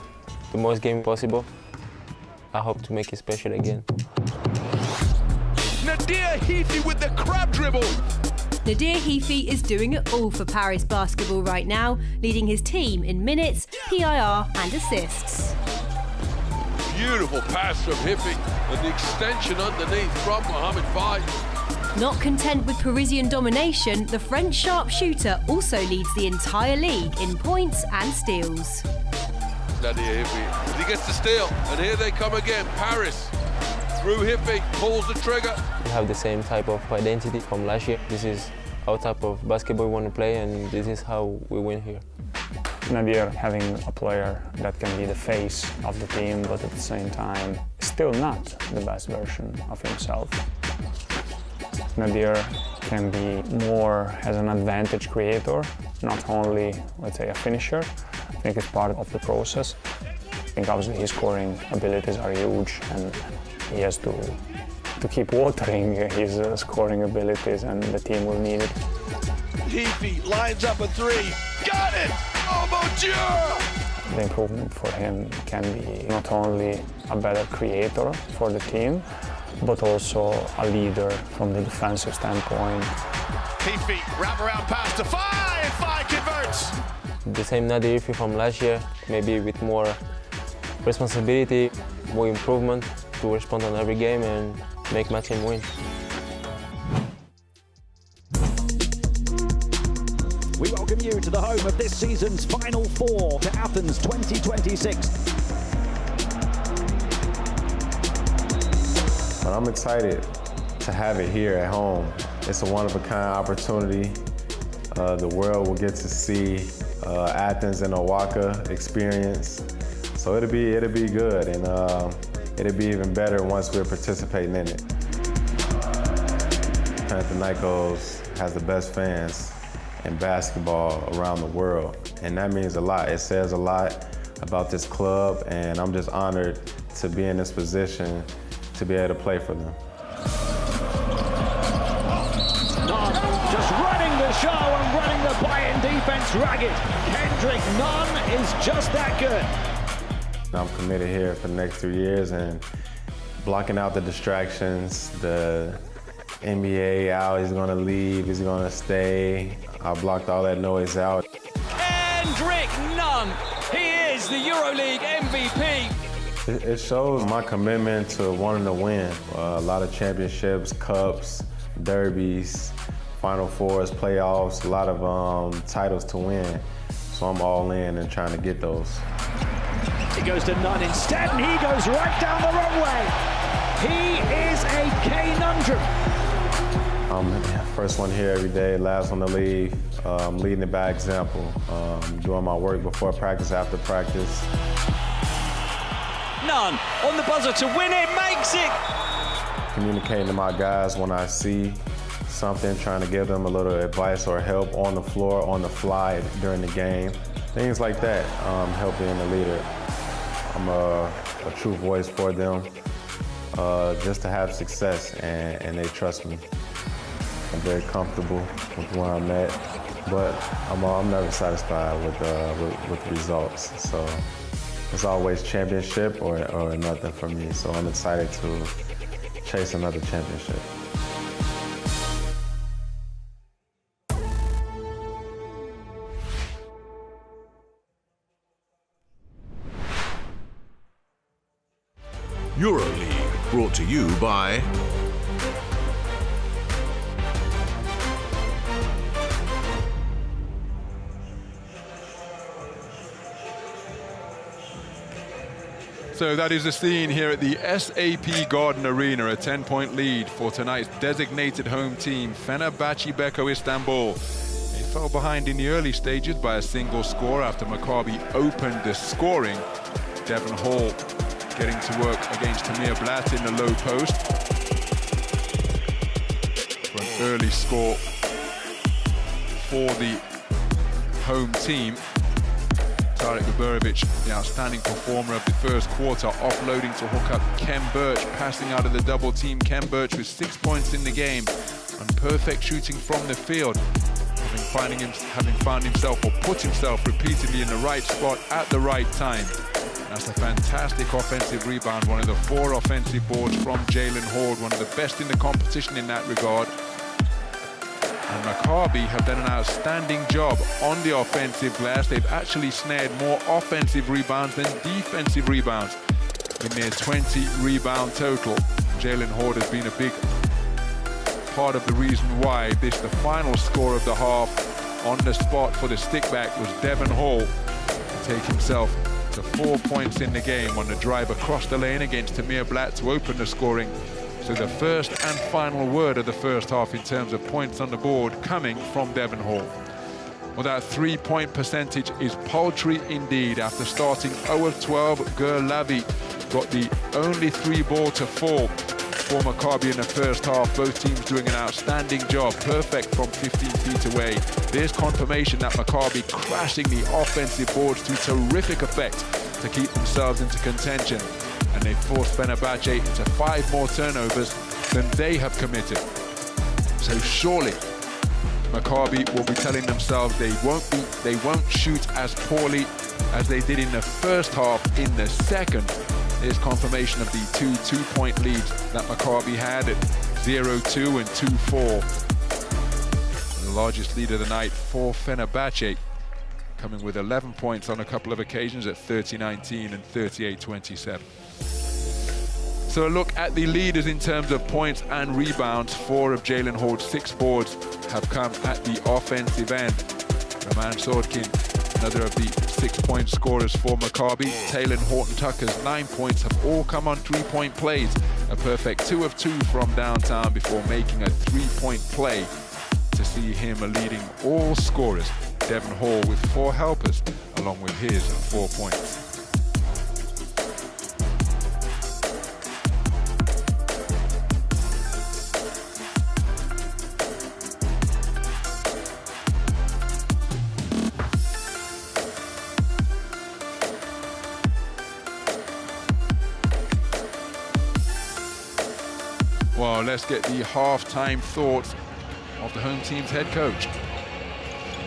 the most games possible. I hope to make it special again. Nadir Hifi with the crab dribble. Nadir Hifi is doing it all for Paris Basketball right now, leading his team in minutes, PIR and assists. Beautiful pass from Hifi and the extension underneath from Mohamed Fai. Not content with Parisian domination, the French sharpshooter also leads the entire league in points and steals. Nadir Hifi, he gets the steal, and here they come again. Paris through Hifi, pulls the trigger. We have the same type of identity from last year. This is our type of basketball we want to play, and this is how we win here. Nadir having a player that can be the face of the team, but at the same time still not the best version of himself. Nadir can be more as an advantage creator, not only, let's say, a finisher. I think it's part of the process. I think obviously his scoring abilities are huge and he has to keep watering his scoring abilities, and the team will need it. Heafy lines up a three. Got it! Oh, mon Dieu! The improvement for him can be not only a better creator for the team, but also a leader from the defensive standpoint. Heafy, wrap around pass to Five! Five converts! The same Nadir from last year, maybe with more responsibility, more improvement to respond on every game and make my team win. We welcome you to the home of this season's Final Four, to Athens 2026. But I'm excited to have it here at home. It's a one-of-a-kind opportunity. The world will get to see Athens and Owaka experience. So it'll be good, and it'll be even better once we're participating in it. Panathinaikos has the best fans in basketball around the world, and that means a lot. It says a lot about this club, and I'm just honored to be in this position to be able to play for them. Nunn just running the show and running the play-in defense ragged. Kendrick Nunn is just that good. I'm committed here for the next 3 years and blocking out the distractions, the NBA out, he's gonna leave, he's gonna stay. I blocked all that noise out. Kendrick Nunn, he is the EuroLeague MVP. It shows my commitment to wanting to win. A lot of championships, cups, derbies, Final Fours, playoffs, a lot of titles to win. So I'm all in and trying to get those. He goes to Nunn instead, and he goes right down the wrong way. He is a conundrum. I'm first one here every day, last one to leave. I'm leading it by example. Doing my work before practice, after practice. Nunn on the buzzer to win it, makes it. Communicating to my guys when I see something, trying to give them a little advice or help on the floor, on the fly during the game. Things like that help being a leader. I'm a true voice for them, just to have success, and they trust me. I'm very comfortable with where I'm at, but I'm never satisfied with the results. So it's always championship or nothing for me. So I'm excited to chase another championship. EuroLeague, brought to you by So that is the scene here at the SAP Garden Arena, a 10-point lead for tonight's designated home team, Fenerbahçe Beko Istanbul. They fell behind in the early stages by a single score after Maccabi opened the scoring. Devon Hall getting to work against Tamir Blatt in the low post for an early score for the home team. Tarek Baburovic, the outstanding performer of the first quarter, offloading to hook up Ken Birch, passing out of the double team. Ken Birch with 6 points in the game and perfect shooting from the field, having found himself or put himself repeatedly in the right spot at the right time. That's a fantastic offensive rebound, one of the 4 offensive boards from Jalen Horde, one of the best in the competition in that regard. And Maccabi have done an outstanding job on the offensive glass. They've actually snared more offensive rebounds than defensive rebounds in their 20 rebound total. Jalen Horde has been a big part of the reason why the final score of the half on the spot for the stickback was Devon Hall to take himself to 4 points in the game on the drive across the lane against Tamir Blatt to open the scoring. So the first and final word of the first half in terms of points on the board coming from Devon Hall. Well, that three-point percentage is paltry indeed. After starting 0 of 12, Gerlavi got the only 3 ball to fall for Maccabi in the first half. Both teams doing an outstanding job, perfect from 15 feet away. There's confirmation that Maccabi crashing the offensive boards to terrific effect to keep themselves into contention. And they forced Fenerbahce into 5 more turnovers than they have committed. So surely Maccabi will be telling themselves they won't shoot as poorly as they did in the first half. In the second, there's confirmation of the 2 two-point leads that Maccabi had at 0-2 and 2-4. The largest lead of the night for Fenerbahce, coming with 11 points on a couple of occasions at 30-19 and 38-27. So a look at the leaders in terms of points and rebounds. 4 of Jalen Hord's 6 boards have come at the offensive end. Roman Sordkin, another of the 6-point scorers for Maccabi. Taylor Horton-Tucker's 9 points have all come on 3-point plays. A perfect 2 of 2 from downtown before making a 3-point play to see him leading all scorers. Devon Hall with 4 helpers, along with his 4 points. Well, let's get the half-time thoughts of the home team's head coach.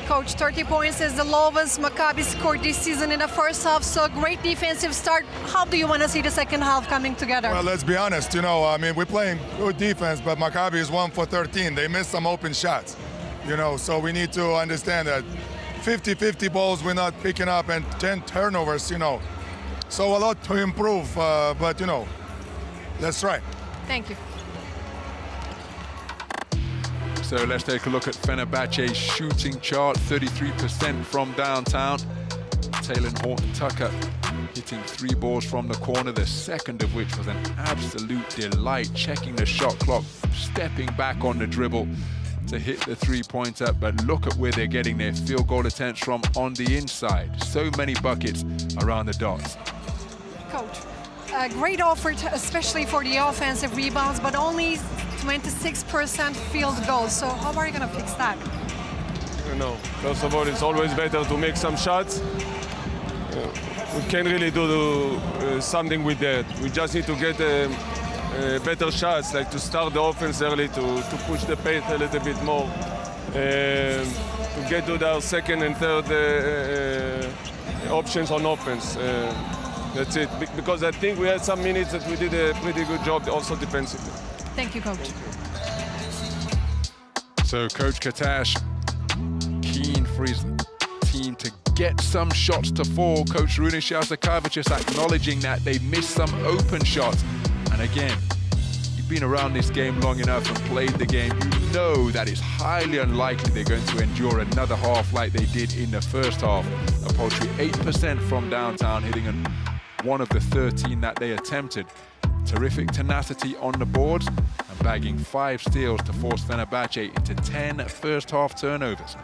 Coach, 30 points is the lowest Maccabi scored this season in the first half, so a great defensive start. How do you want to see the second half coming together? Well, let's be honest, we're playing good defense, but Maccabi is 1 for 13. They missed some open shots, so we need to understand that 50-50 balls we're not picking up and 10 turnovers, So a lot to improve, but, let's try. Thank you. So let's take a look at Fenerbahce's shooting chart. 33% from downtown. Taylor Horton-Tucker hitting 3 balls from the corner, the second of which was an absolute delight, checking the shot clock, stepping back on the dribble to hit the 3-pointer. But look at where they're getting their field goal attempts from on the inside. So many buckets around the dots. Coach, a great effort, especially for the offensive rebounds, but only 26% field goals. So how are you going to fix that? First of all, it's always better to make some shots. We can't really do something with that. We just need to get better shots, like to start the offense early, to push the pace a little bit more, to get to their second and third options on offense. That's it, because I think we had some minutes that we did a pretty good job also defensively. Thank you, Coach. So Coach Katash keen for his team to get some shots to fall. Coach Rune Shazakavicius acknowledging that they missed some open shots. And again, you've been around this game long enough and played the game. You know that it's highly unlikely they're going to endure another half like they did in the first half. A paltry 8% from downtown, hitting one of the 13 that they attempted. Terrific tenacity on the boards and bagging 5 steals to force Fenerbahce into 10 first-half turnovers.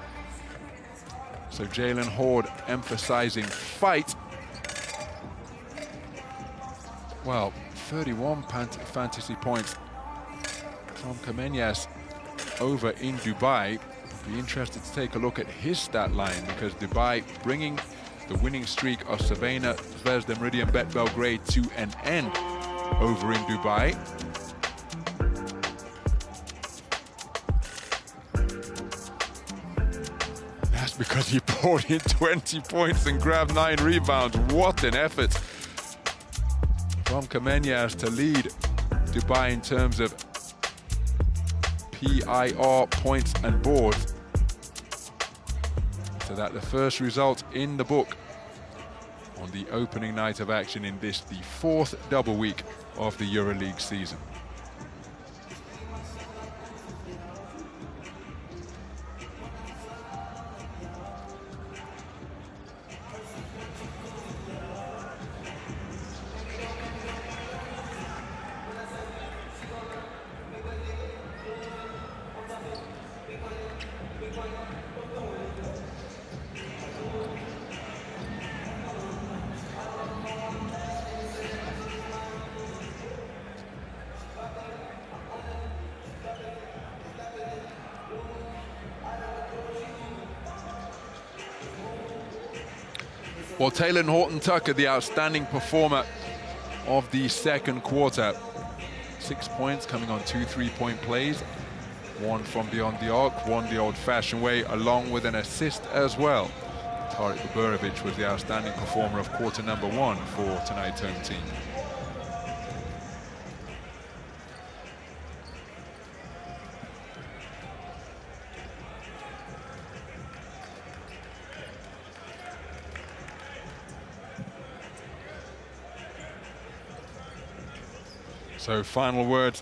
So Jalen Hord emphasizing fight. Well, 31 fantasy points from Kamenyas over in Dubai. Be interested to take a look at his stat line, because Dubai bringing the winning streak of Savannah, Zvezda, Meridian, Bet Belgrade to an end over in Dubai. That's because he poured in 20 points and grabbed 9 rebounds. What an effort from Kamenyas to lead Dubai in terms of PIR points and boards. So that the first result in the book on the opening night of action in this, the 4th double week of the EuroLeague season. Well, Taylor Horton-Tucker, the outstanding performer of the second quarter. 6 points coming on 2 3-point plays. One from beyond the arc, one the old-fashioned way, along with an assist as well. Tarik Buberovic was the outstanding performer of quarter number 1 for tonight's home team. So final words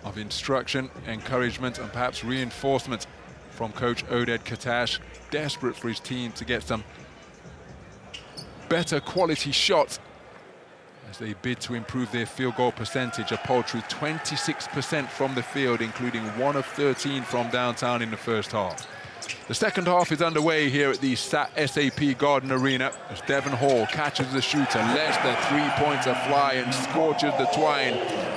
of instruction, encouragement, and perhaps reinforcement from coach Oded Katash, desperate for his team to get some better quality shots as they bid to improve their field goal percentage, a paltry 26% from the field, including 1 of 13 from downtown in the first half. The second half is underway here at the SAP Garden Arena as Devon Hall catches the shooter, lets the three-pointer fly and scorches the twine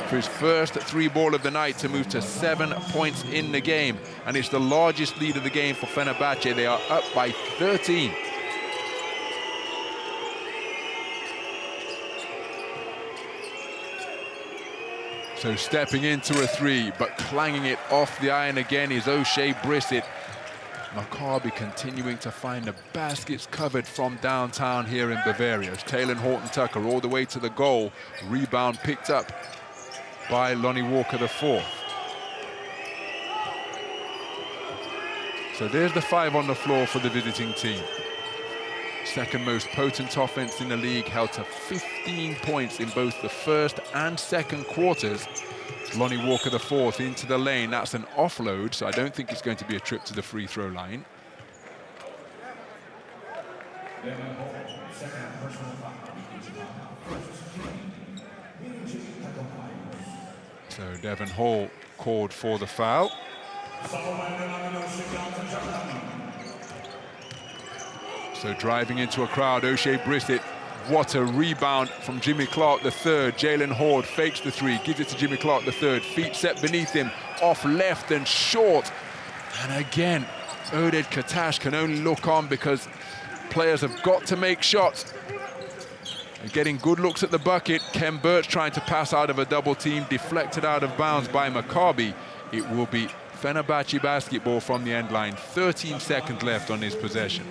for his first 3-ball of the night to move to 7 points in the game. And it's the largest lead of the game for Fenerbahce. They are up by 13. So stepping into a 3, but clanging it off the iron again is O'Shea Brissett. Maccabi continuing to find the baskets covered from downtown here in Bavaria. As Taylor Horton-Tucker all the way to the goal. Rebound picked up by Lonnie Walker IV. So there's the 5 on the floor for the visiting team. Second most potent offense in the league, held to 15 points in both the first and second quarters. Lonnie Walker IV into the lane. That's an offload, so I don't think it's going to be a trip to the free throw line. So Devon Hall called for the foul. So driving into a crowd, O'Shea Brissett. What a rebound from Jimmy Clark III. Jalen Horde fakes the 3, gives it to Jimmy Clark III. Feet set beneath him, off left and short. And again, Oded Katash can only look on because players have got to make shots. And getting good looks at the bucket. Ken Birch trying to pass out of a double team, deflected out of bounds by Maccabi. It will be Fenerbahce basketball from the end line. 13 seconds left on his possession.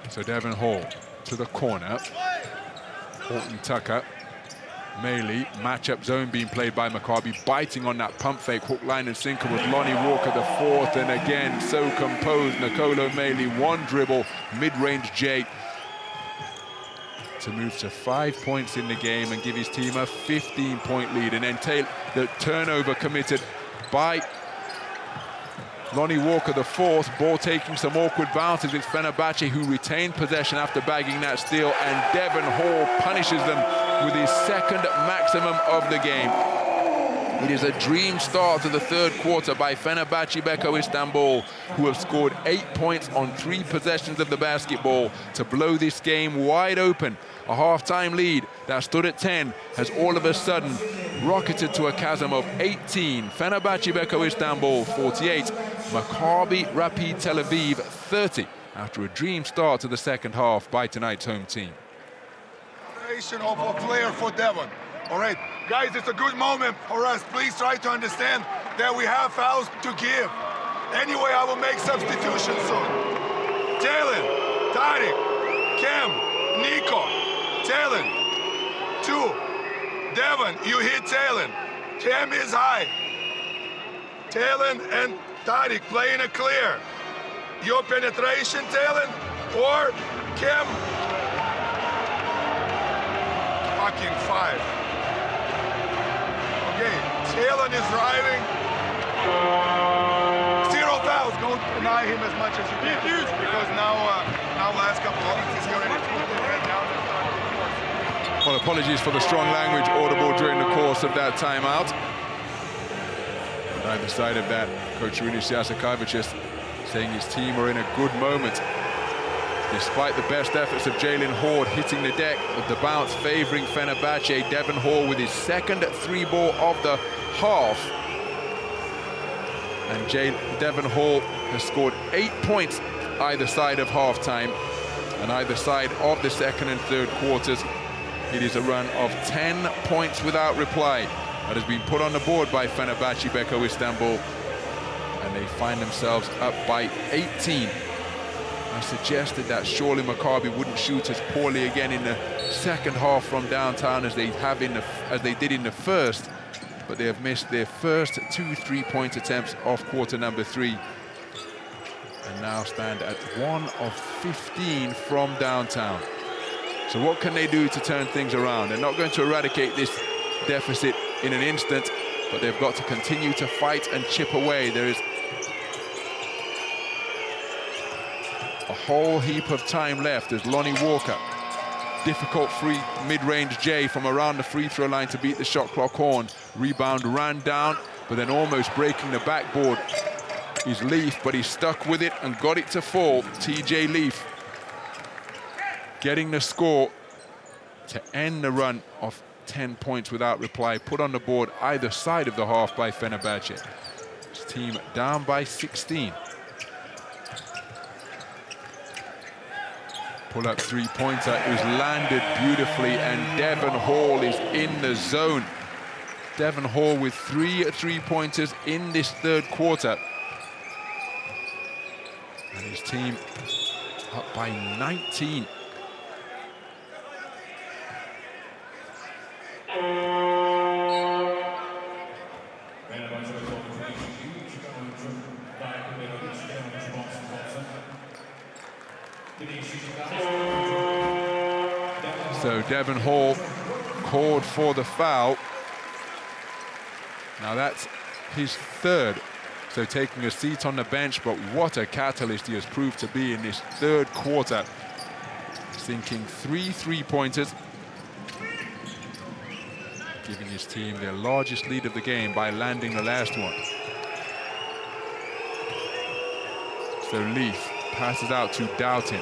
So Devon Hall to the corner. Horton-Tucker. Melee, matchup zone being played by Maccabi, biting on that pump fake, hook, line and sinker with Lonnie Walker IV, and again, so composed, Nicolo Melee, one dribble, mid-range J, to move to 5 points in the game and give his team a 15-point lead. And then the turnover committed by Lonnie Walker IV, ball taking some awkward bounces. It's Fenerbahce who retained possession after bagging that steal, and Devon Hall punishes them with his second maximum of the game. It is a dream start to the third quarter by Fenerbahce Beko Istanbul, who have scored 8 points on 3 possessions of the basketball to blow this game wide open. A half-time lead that stood at 10 has all of a sudden rocketed to a chasm of 18. Fenerbahce Beko Istanbul 48, Maccabi Rapyd Tel Aviv 30, after a dream start to the second half by tonight's home team. Of a player for Devon. All right, guys, it's a good moment for us. Please try to understand that we have fouls to give. Anyway, I will make substitutions soon. Jalen, Tarik, Kem, Nico, Jalen, 2. Devon, you hit Jalen. Kem is high. Jalen and Tarik playing it clear. Your penetration, Jalen, or Kem. Fucking 5. Okay, Jalen is driving. 0 fouls. Don't deny him as much as you can. Because now last couple of weeks he's already right now. Well, apologies for the strong language audible during the course of that timeout. On either side of that, Coach Rinus Jasikavic saying his team are in a good moment. Despite the best efforts of Jalen Horde hitting the deck, with the bounce favouring Fenerbahce, Devon Hall with his second 3-ball of the half. And Devon Hall has scored 8 points either side of halftime, and either side of the second and third quarters. It is a run of 10 points without reply that has been put on the board by Fenerbahçe Beko Istanbul, and they find themselves up by 18. I suggested that surely Maccabi wouldn't shoot as poorly again in the second half from downtown as they did in the first, but they have missed their first 2 3-point attempts off quarter number 3, and now stand at 1 of 15 from downtown. So what can they do to turn things around? They're not going to eradicate this deficit in an instant, but they've got to continue to fight and chip away. There is a whole heap of time left as Lonnie Walker, difficult free mid-range J from around the free throw line to beat the shot clock horn. Rebound ran down, but then almost breaking the backboard is Leaf, but he's stuck with it and got it to fall. TJ Leaf getting the score to end the run of 10 points without reply, put on the board either side of the half by Fenerbahçe. His team down by 16. Pull-up three-pointer is landed beautifully, and Devon Hall is in the zone. Devon Hall with 3 3-pointers in this third quarter. And his team up by 19. So Devon Hall called for the foul. Now that's his third. So taking a seat on the bench, but what a catalyst he has proved to be in this third quarter. Sinking 3 3-pointers, giving his team their largest lead of the game by landing the last one. So Leaf passes out to Doughton.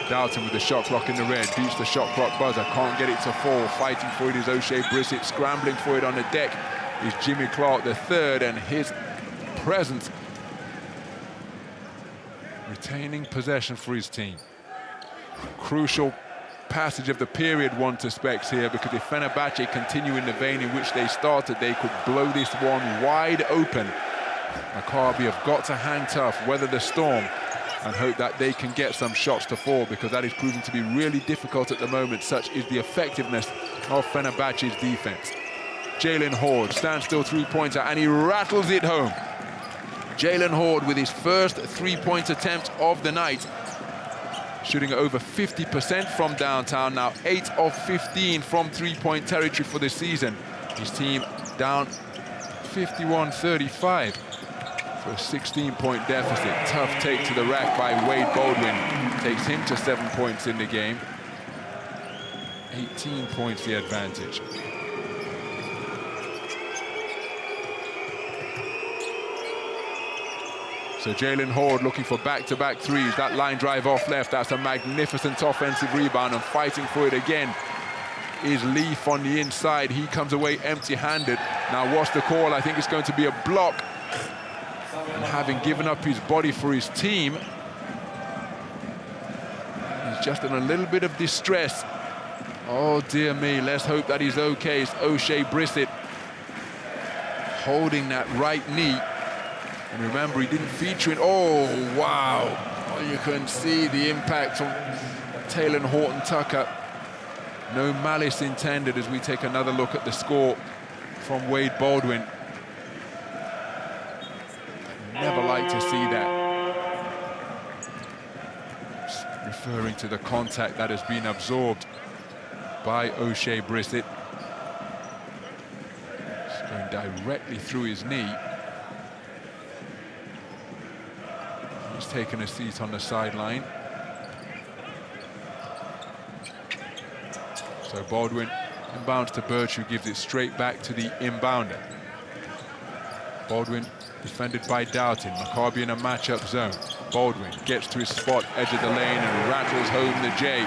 Doughton with the shot clock in the red, beats the shot clock buzzer, can't get it to fall. Fighting for it is O'Shea Brissett, scrambling for it on the deck is Jimmy Clark the third, and his presence retaining possession for his team. Crucial passage of the period, one suspects here, because if Fenerbahçe continue in the vein in which they started, they could blow this one wide open. Maccabi have got to hang tough, weather the storm, and hope that they can get some shots to fall, because that is proving to be really difficult at the moment. Such is the effectiveness of Fenerbahçe's defense. Jalen Horde, standstill three-pointer, and he rattles it home. Jalen Horde with his first 3-point attempt of the night, shooting over 50% from downtown, now 8 of 15 from 3-point territory for the season. His team down 51-35 for a 16-point deficit. Tough take to the rack by Wade Baldwin, takes him to 7 points in the game. 18 points the advantage. So Jalen Horde looking for back-to-back threes. That line drive off left, that's a magnificent offensive rebound, and fighting for it again is Leaf on the inside. He comes away empty-handed. Now what's the call? I think it's going to be a block. And having given up his body for his team, he's just in a little bit of distress. Oh dear me, let's hope that he's okay. It's O'Shea Brissett holding that right knee. And remember, he didn't feature in. Oh, wow. Oh, you can see the impact from Taylor Horton Tucker. No malice intended as we take another look at the score from Wade Baldwin. Never like to see that. Just referring to the contact that has been absorbed by O'Shea Brissett. It's going directly through his knee. He's taken a seat on the sideline. So Baldwin inbounds to Birch, who gives it straight back to the inbounder. Baldwin defended by Doughton. Maccabi in a matchup zone. Baldwin gets to his spot, edge of the lane, and rattles home the J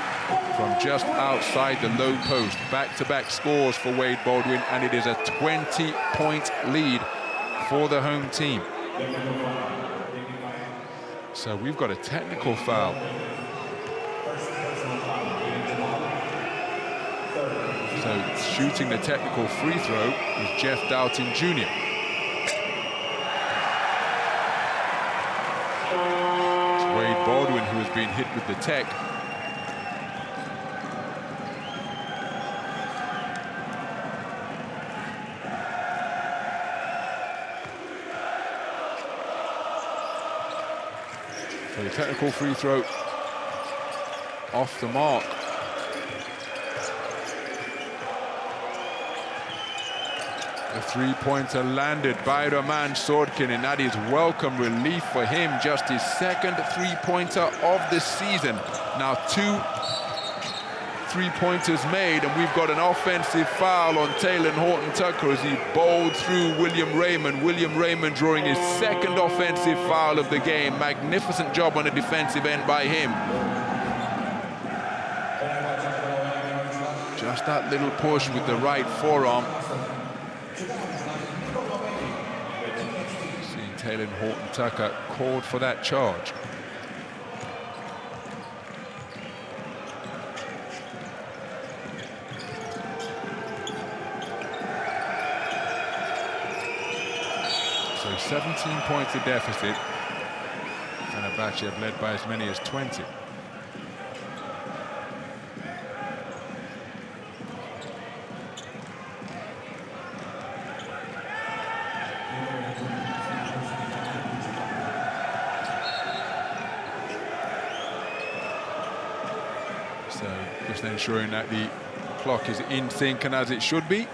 from just outside the low post. Back-to-back scores for Wade Baldwin, and it is a 20-point lead for the home team. So we've got a technical foul. So shooting the technical free throw is Jeff Doughton Jr. It's Wade Baldwin who has been hit with the tech. So the technical free throw off the mark. The three-pointer landed by Roman Sordkin, and that is welcome relief for him. Just his second three-pointer of the season. Now 2 three-pointers made, and we've got an offensive foul on Taylor Horton-Tucker as he bowled through William Raymond. William Raymond drawing his second offensive foul of the game. Magnificent job on the defensive end by him. Just that little push with the right forearm. Seeing Taylor Horton-Tucker called for that charge. So 17 points of deficit. Fenerbahce have led by as many as 20. Just ensuring that the clock is in sync and as it should be.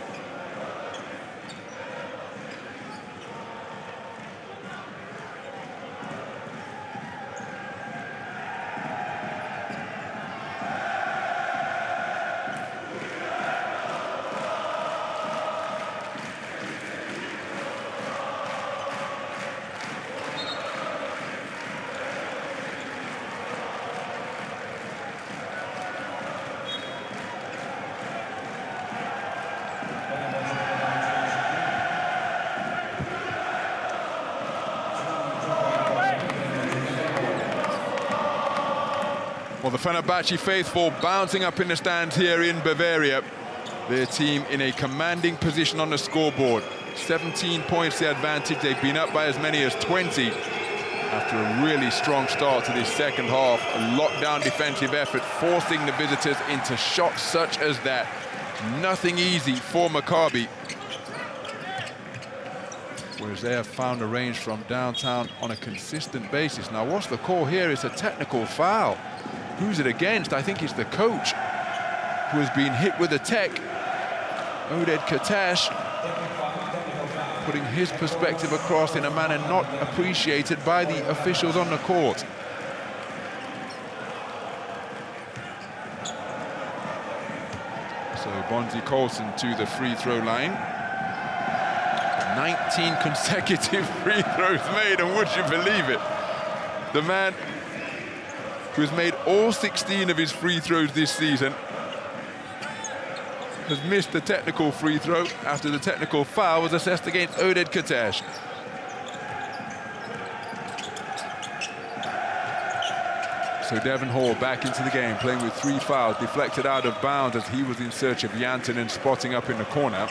Well, the Fenerbahce faithful bouncing up in the stands here in Bavaria. Their team in a commanding position on the scoreboard. 17 points the advantage. They've been up by as many as 20 after a really strong start to this second half. A lockdown defensive effort forcing the visitors into shots such as that. Nothing easy for Maccabi. Whereas they have found a range from downtown on a consistent basis. Now, what's the call here? It's a technical foul. Who's it against? I think it's the coach who has been hit with a tech. Oded Katash putting his perspective across in a manner not appreciated by the officials on the court. So Bonzi Colson to the free throw line. 19 consecutive free throws made, and would you believe it? The man who has made all 16 of his free throws this season has missed the technical free throw after the technical foul was assessed against Oded Katash. So Devon Hall back into the game, playing with 3 fouls, deflected out of bounds as he was in search of Janssen and spotting up in the corner.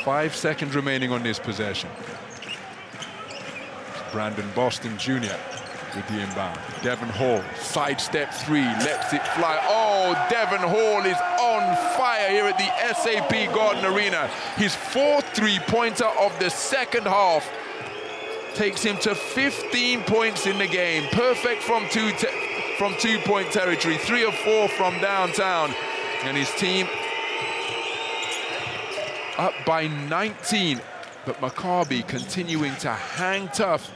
5 seconds remaining on this possession. Brandon Boston Jr. with the inbound. Devon Hall, sidestep 3, lets it fly. Oh, Devon Hall is on fire here at the SAP Garden Arena. His 4th three-pointer of the second half takes him to 15 points in the game. Perfect from two-point territory, 3 of 4 from downtown. And his team up by 19, but Maccabi continuing to hang tough.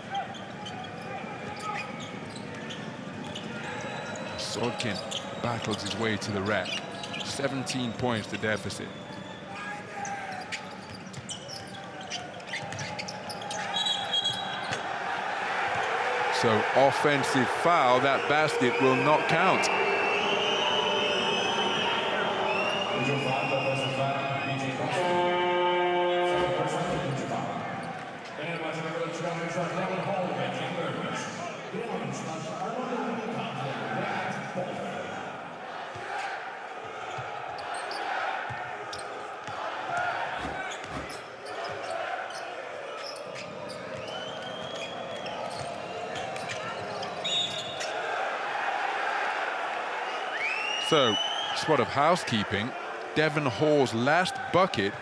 Sordkin battles his way to the rack. 17 points to deficit. So offensive foul, that basket will not count. So, spot of housekeeping, Devon Hall's last bucket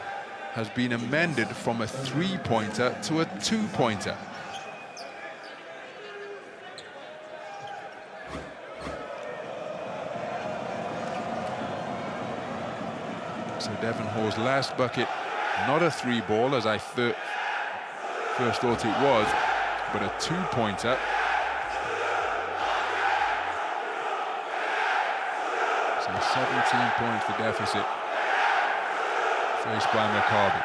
has been amended from a three-pointer to a two-pointer. So Devon Hall's last bucket, not a three-ball as I first thought it was, but a two-pointer. So 17 points the deficit faced by Maccabi.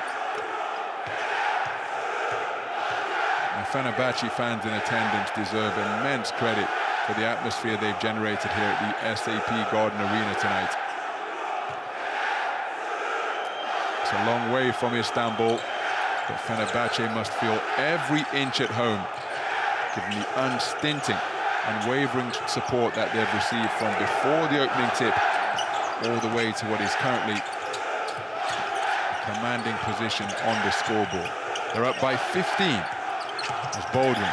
And Fenerbahce fans in attendance deserve immense credit for the atmosphere they've generated here at the SAP Garden Arena tonight. It's a long way from Istanbul, but Fenerbahce must feel every inch at home, given the unstinting, unwavering support that they've received from before the opening tip all the way to what is currently a commanding position on the scoreboard. They're up by 15 as Baldwin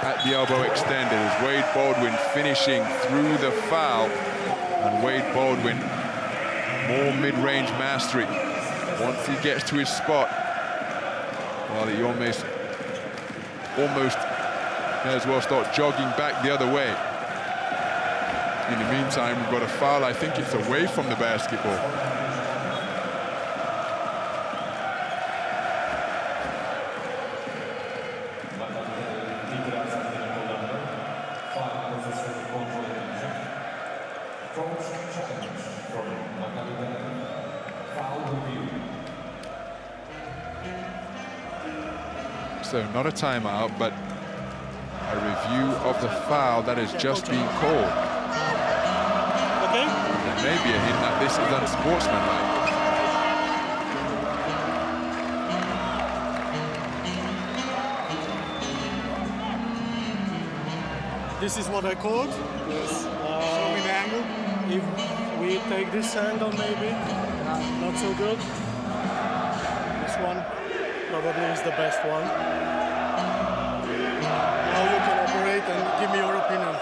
at the elbow extended as Wade Baldwin finishing through the foul, and Wade Baldwin more mid-range mastery. Once he gets to his spot, well, he almost may as well start jogging back the other way. In the meantime, we've got a foul. I think it's away from the basketball. So not a timeout, but a review of the foul that has just been called. Okay. There may be a hint that this is unsportsmanlike. This is what I called. Yes. Show me the angle. If we take this angle, maybe not so good. This one probably is the best one. Now you can operate and give me your opinion.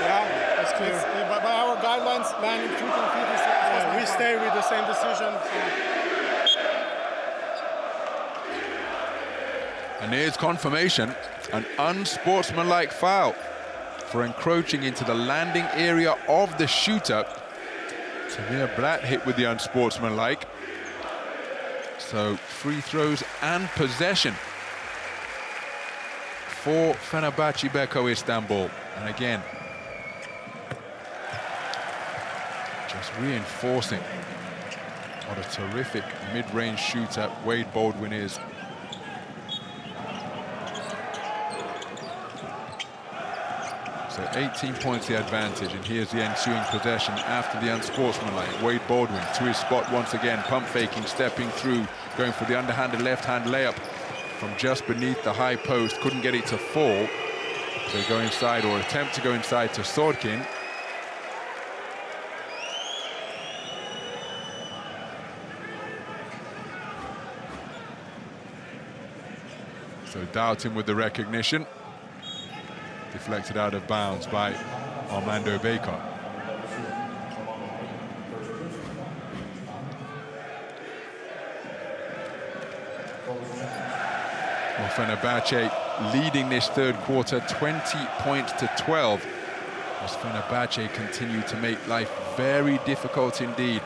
Yeah, that's clear. By our guidelines, landing 2 feet is we stay with the same decision. And here's confirmation, an unsportsmanlike foul for encroaching into the landing area of the shooter. Tamir Blatt hit with the unsportsmanlike. So free throws and possession for Fenerbahçe Beko Istanbul. And again, just reinforcing what a terrific mid-range shooter Wade Baldwin is. So 18 points the advantage, and here's the ensuing possession after the unsportsmanlike. Wade Baldwin to his spot once again, pump faking, stepping through, going for the underhanded left-hand layup from just beneath the high post, couldn't get it to fall. So go inside, or attempt to go inside to Sordkin. So Doughton with the recognition. Deflected out of bounds by Armando Baker. Well, Fenerbahce leading this third quarter 20 points to 12 as Fenerbahce continue to make life very difficult indeed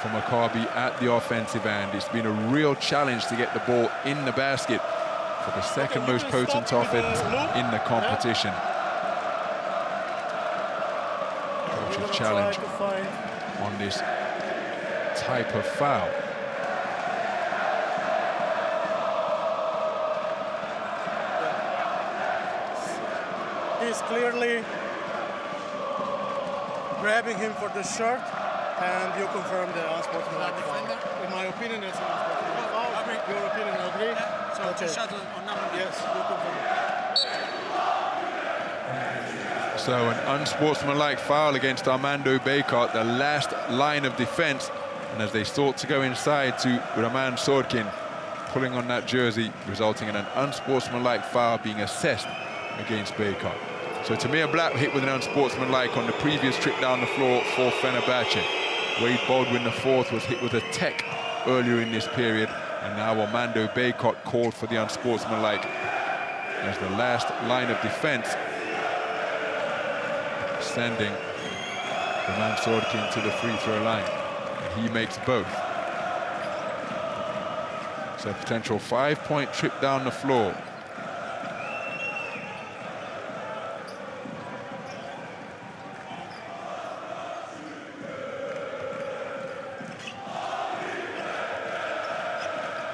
for Maccabi at the offensive end. It's been a real challenge to get the ball in the basket for the second most potent offense in the competition. Coach's challenge on this type of foul. is clearly grabbing him for the shirt, and you confirm the unsportsmanlike foul. In my opinion, it's an unsportsmanlike foul. Your opinion, agree? So okay. shot on number. Yes, you confirm. So an unsportsmanlike foul against Armando Baycott, the last line of defense. And as they sought to go inside to Roman Sordkin, pulling on that jersey, resulting in an unsportsmanlike foul being assessed against Baycott. So Tamir Black hit with an unsportsmanlike on the previous trip down the floor for Fenerbahce. Wade Baldwin IV was hit with a tech earlier in this period, and now Armando Baycott called for the unsportsmanlike as the last line of defense, sending Roman Sordkin to the free throw line. And he makes both. So a potential 5-point trip down the floor.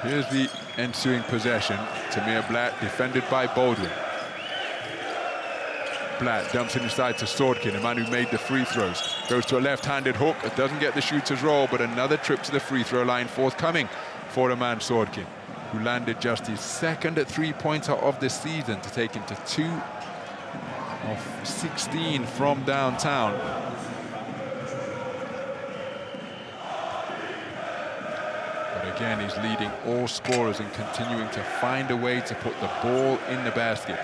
Here's the ensuing possession. Tamir Blatt defended by Baldwin. Blatt dumps it inside to Sordkin, the man who made the free throws. Goes to a left-handed hook. It doesn't get the shooter's roll, but another trip to the free throw line forthcoming for the man Sordkin, who landed just his second three-pointer of the season to take him to 2 of 16 from downtown. But again, he's leading all scorers and continuing to find a way to put the ball in the basket.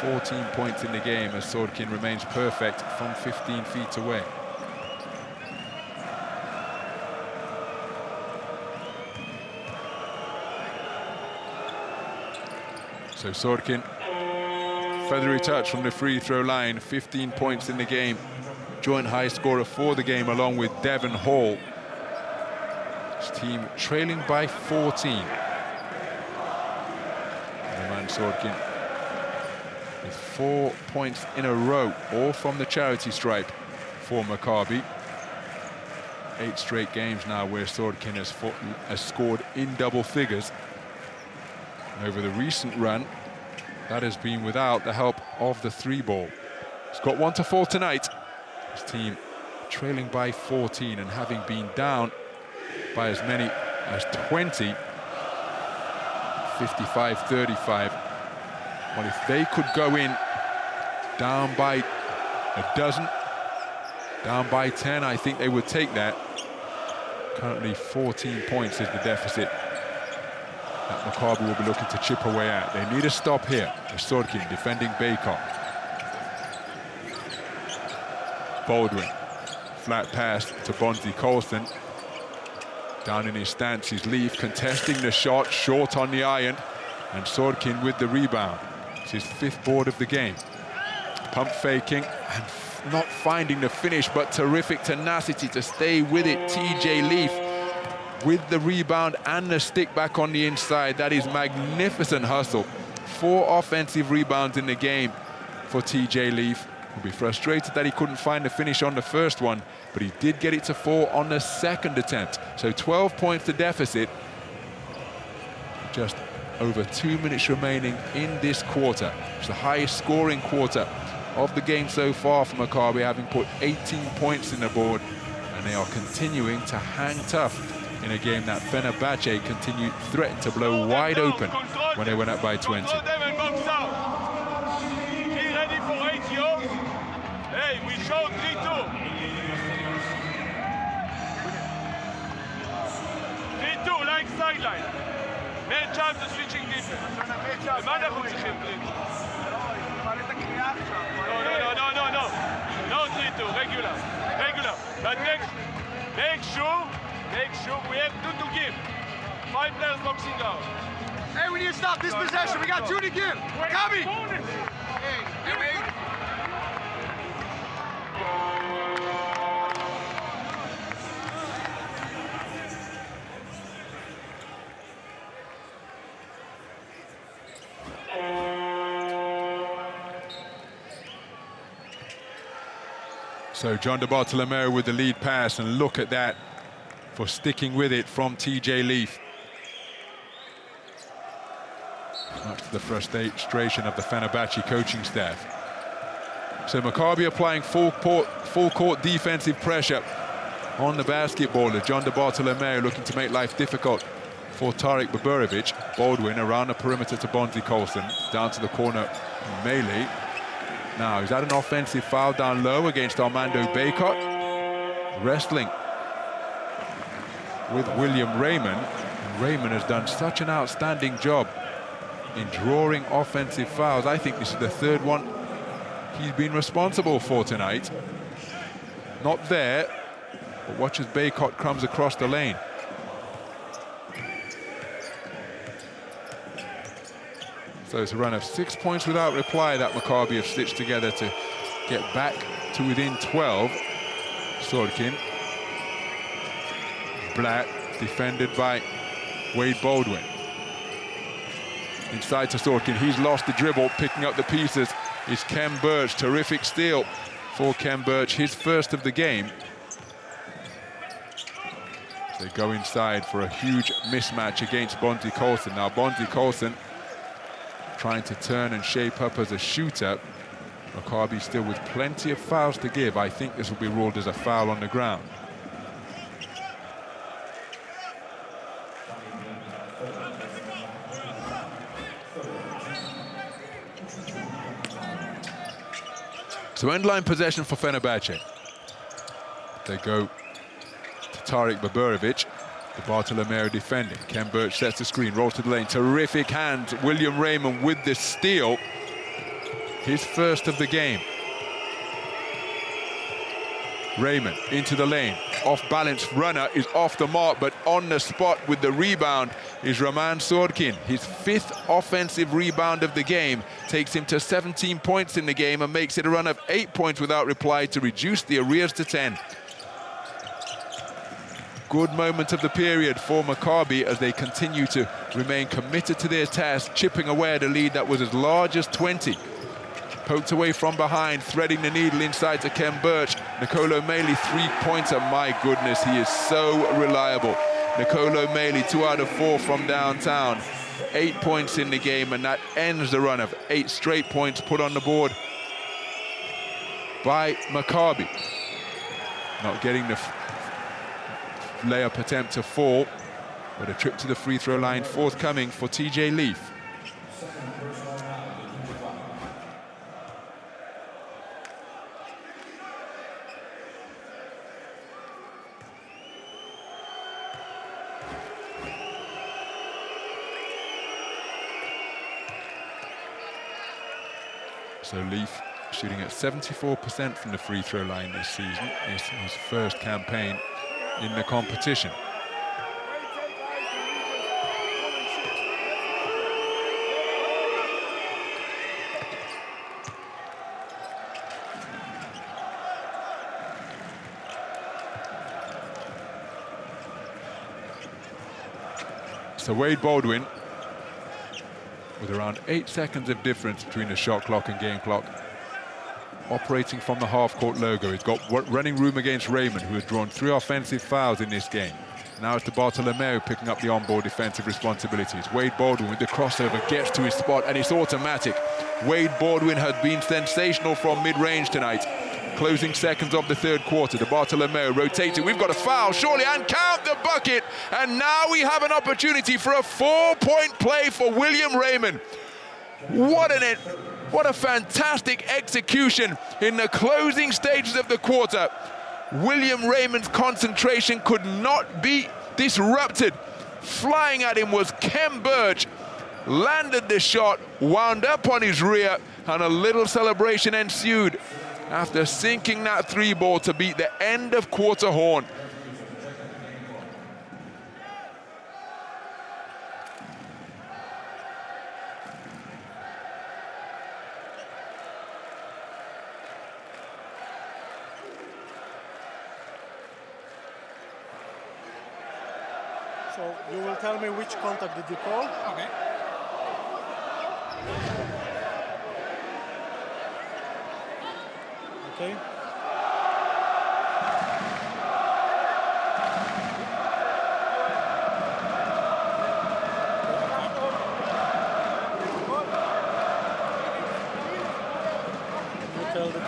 14 points in the game as Sordkin remains perfect from 15 feet away. So Sordkin, feathery touch from the free throw line, 15 points in the game. Joint high scorer for the game along with Devon Hall. His team trailing by 14. And the man Sordkin with 4 points in a row, all from the charity stripe for Maccabi. 8 straight games now where Sordkin has scored in double figures. And over the recent run, that has been without the help of the three ball. He's got 1 to fall tonight. His team trailing by 14 and having been down by as many as 20, 55-35. Well, if they could go in down by a dozen, down by 10, I think they would take that. Currently 14 points is the deficit that Maccabi will be looking to chip away at. They need a stop here. Sordkin defending Baycott. Baldwin, flat pass to Bonzi Colston. Down in his stance is Leaf, contesting the shot, short on the iron, and Sordkin with the rebound. It's his 5th board of the game. Pump faking and not finding the finish, but terrific tenacity to stay with it. TJ Leaf with the rebound and the stick back on the inside. That is magnificent hustle. 4 offensive rebounds in the game for TJ Leaf. He'll be frustrated that he couldn't find the finish on the first one, but he did get it to fall on the second attempt. So 12 points to deficit. Just over 2 minutes remaining in this quarter. It's the highest scoring quarter of the game so far for Maccabi, having put 18 points in the board, and they are continuing to hang tough in a game that Fenerbahce threatened to blow wide open when they went up by 20. Be ready for 8 yards. Hey, we showed 3-2. 3-2, like sideline. Main chance to switching defense. למה אנחנו צריכים 3-2? No. No 3-2, regular. But make sure we have 2 to give. 5 players boxing out. Hey, we need to stop this possession. We got 2 to give. Maccabi! So John DeBartolomeo with the lead pass, and look at that for sticking with it from TJ Leaf. Much to the frustration of the Fenerbahce coaching staff. So Maccabi applying full court defensive pressure on the basketballer. John de Bartolomeo looking to make life difficult for Tarek Baburovic. Baldwin around the perimeter to Bonzi Colson. Down to the corner, Melee. Now, he's had an offensive foul down low against Armando Baycott. Wrestling with William Raymond. Raymond has done such an outstanding job in drawing offensive fouls. I think this is the third one he's been responsible for tonight. Not there, but watch as Baycott comes across the lane. So it's a run of 6 points without reply that Maccabi have stitched together to get back to within 12. Sordkin. Black, defended by Wade Baldwin. Inside to Sordkin, he's lost the dribble, picking up the pieces is Kem Birch. Terrific steal for Kem Birch, his first of the game. They go inside for a huge mismatch against Bonzi Colson. Now Bonzi Colson trying to turn and shape up as a shooter. Maccabi still with plenty of fouls to give. I think this will be ruled as a foul on the ground. So end-line possession for Fenerbahce. They go to Tarek Baburovic. The Bartolomeo defending. Kem Birch sets the screen, rolls to the lane. Terrific hands. William Raymond with the steal. His first of the game. Raymond into the lane. Off-balance runner is off the mark, but on the spot with the rebound is Roman Sordkin. His fifth offensive rebound of the game takes him to 17 points in the game and makes it a run of 8 points without reply to reduce the arrears to 10. Good moment of the period for Maccabi as they continue to remain committed to their task, chipping away at a lead that was as large as 20. Poked away from behind, threading the needle inside to Kem Birch. Nicolo Meili, three-pointer. My goodness, he is so reliable. Nicolo Meili, 2 out of 4 from downtown. 8 points in the game, and that ends the run of 8 straight points put on the board by Maccabi. Not getting the layup attempt to fall, but a trip to the free throw line forthcoming for TJ Leaf. So Leaf shooting at 74% from the free throw line this season. It's his first campaign in the competition. So Wade Baldwin, with around 8 seconds of difference between the shot clock and game clock, operating from the half-court logo. He's got running room against Raymond, who has drawn 3 offensive fouls in this game. Now it's to Bartolomeo picking up the on-board defensive responsibilities. Wade Baldwin with the crossover gets to his spot, and it's automatic. Wade Baldwin has been sensational from mid-range tonight. Closing seconds of the third quarter. The Bartolomeo rotating. We've got a foul, surely, and count the bucket. And now we have an opportunity for a 4-point play for William Raymond. What a fantastic execution in the closing stages of the quarter. William Raymond's concentration could not be disrupted. Flying at him was Kem Birch. Landed the shot, wound up on his rear, and a little celebration ensued after sinking that 3-ball to beat the end of quarter horn. So you will tell me which contact did you call? Okay. Okay. You tell the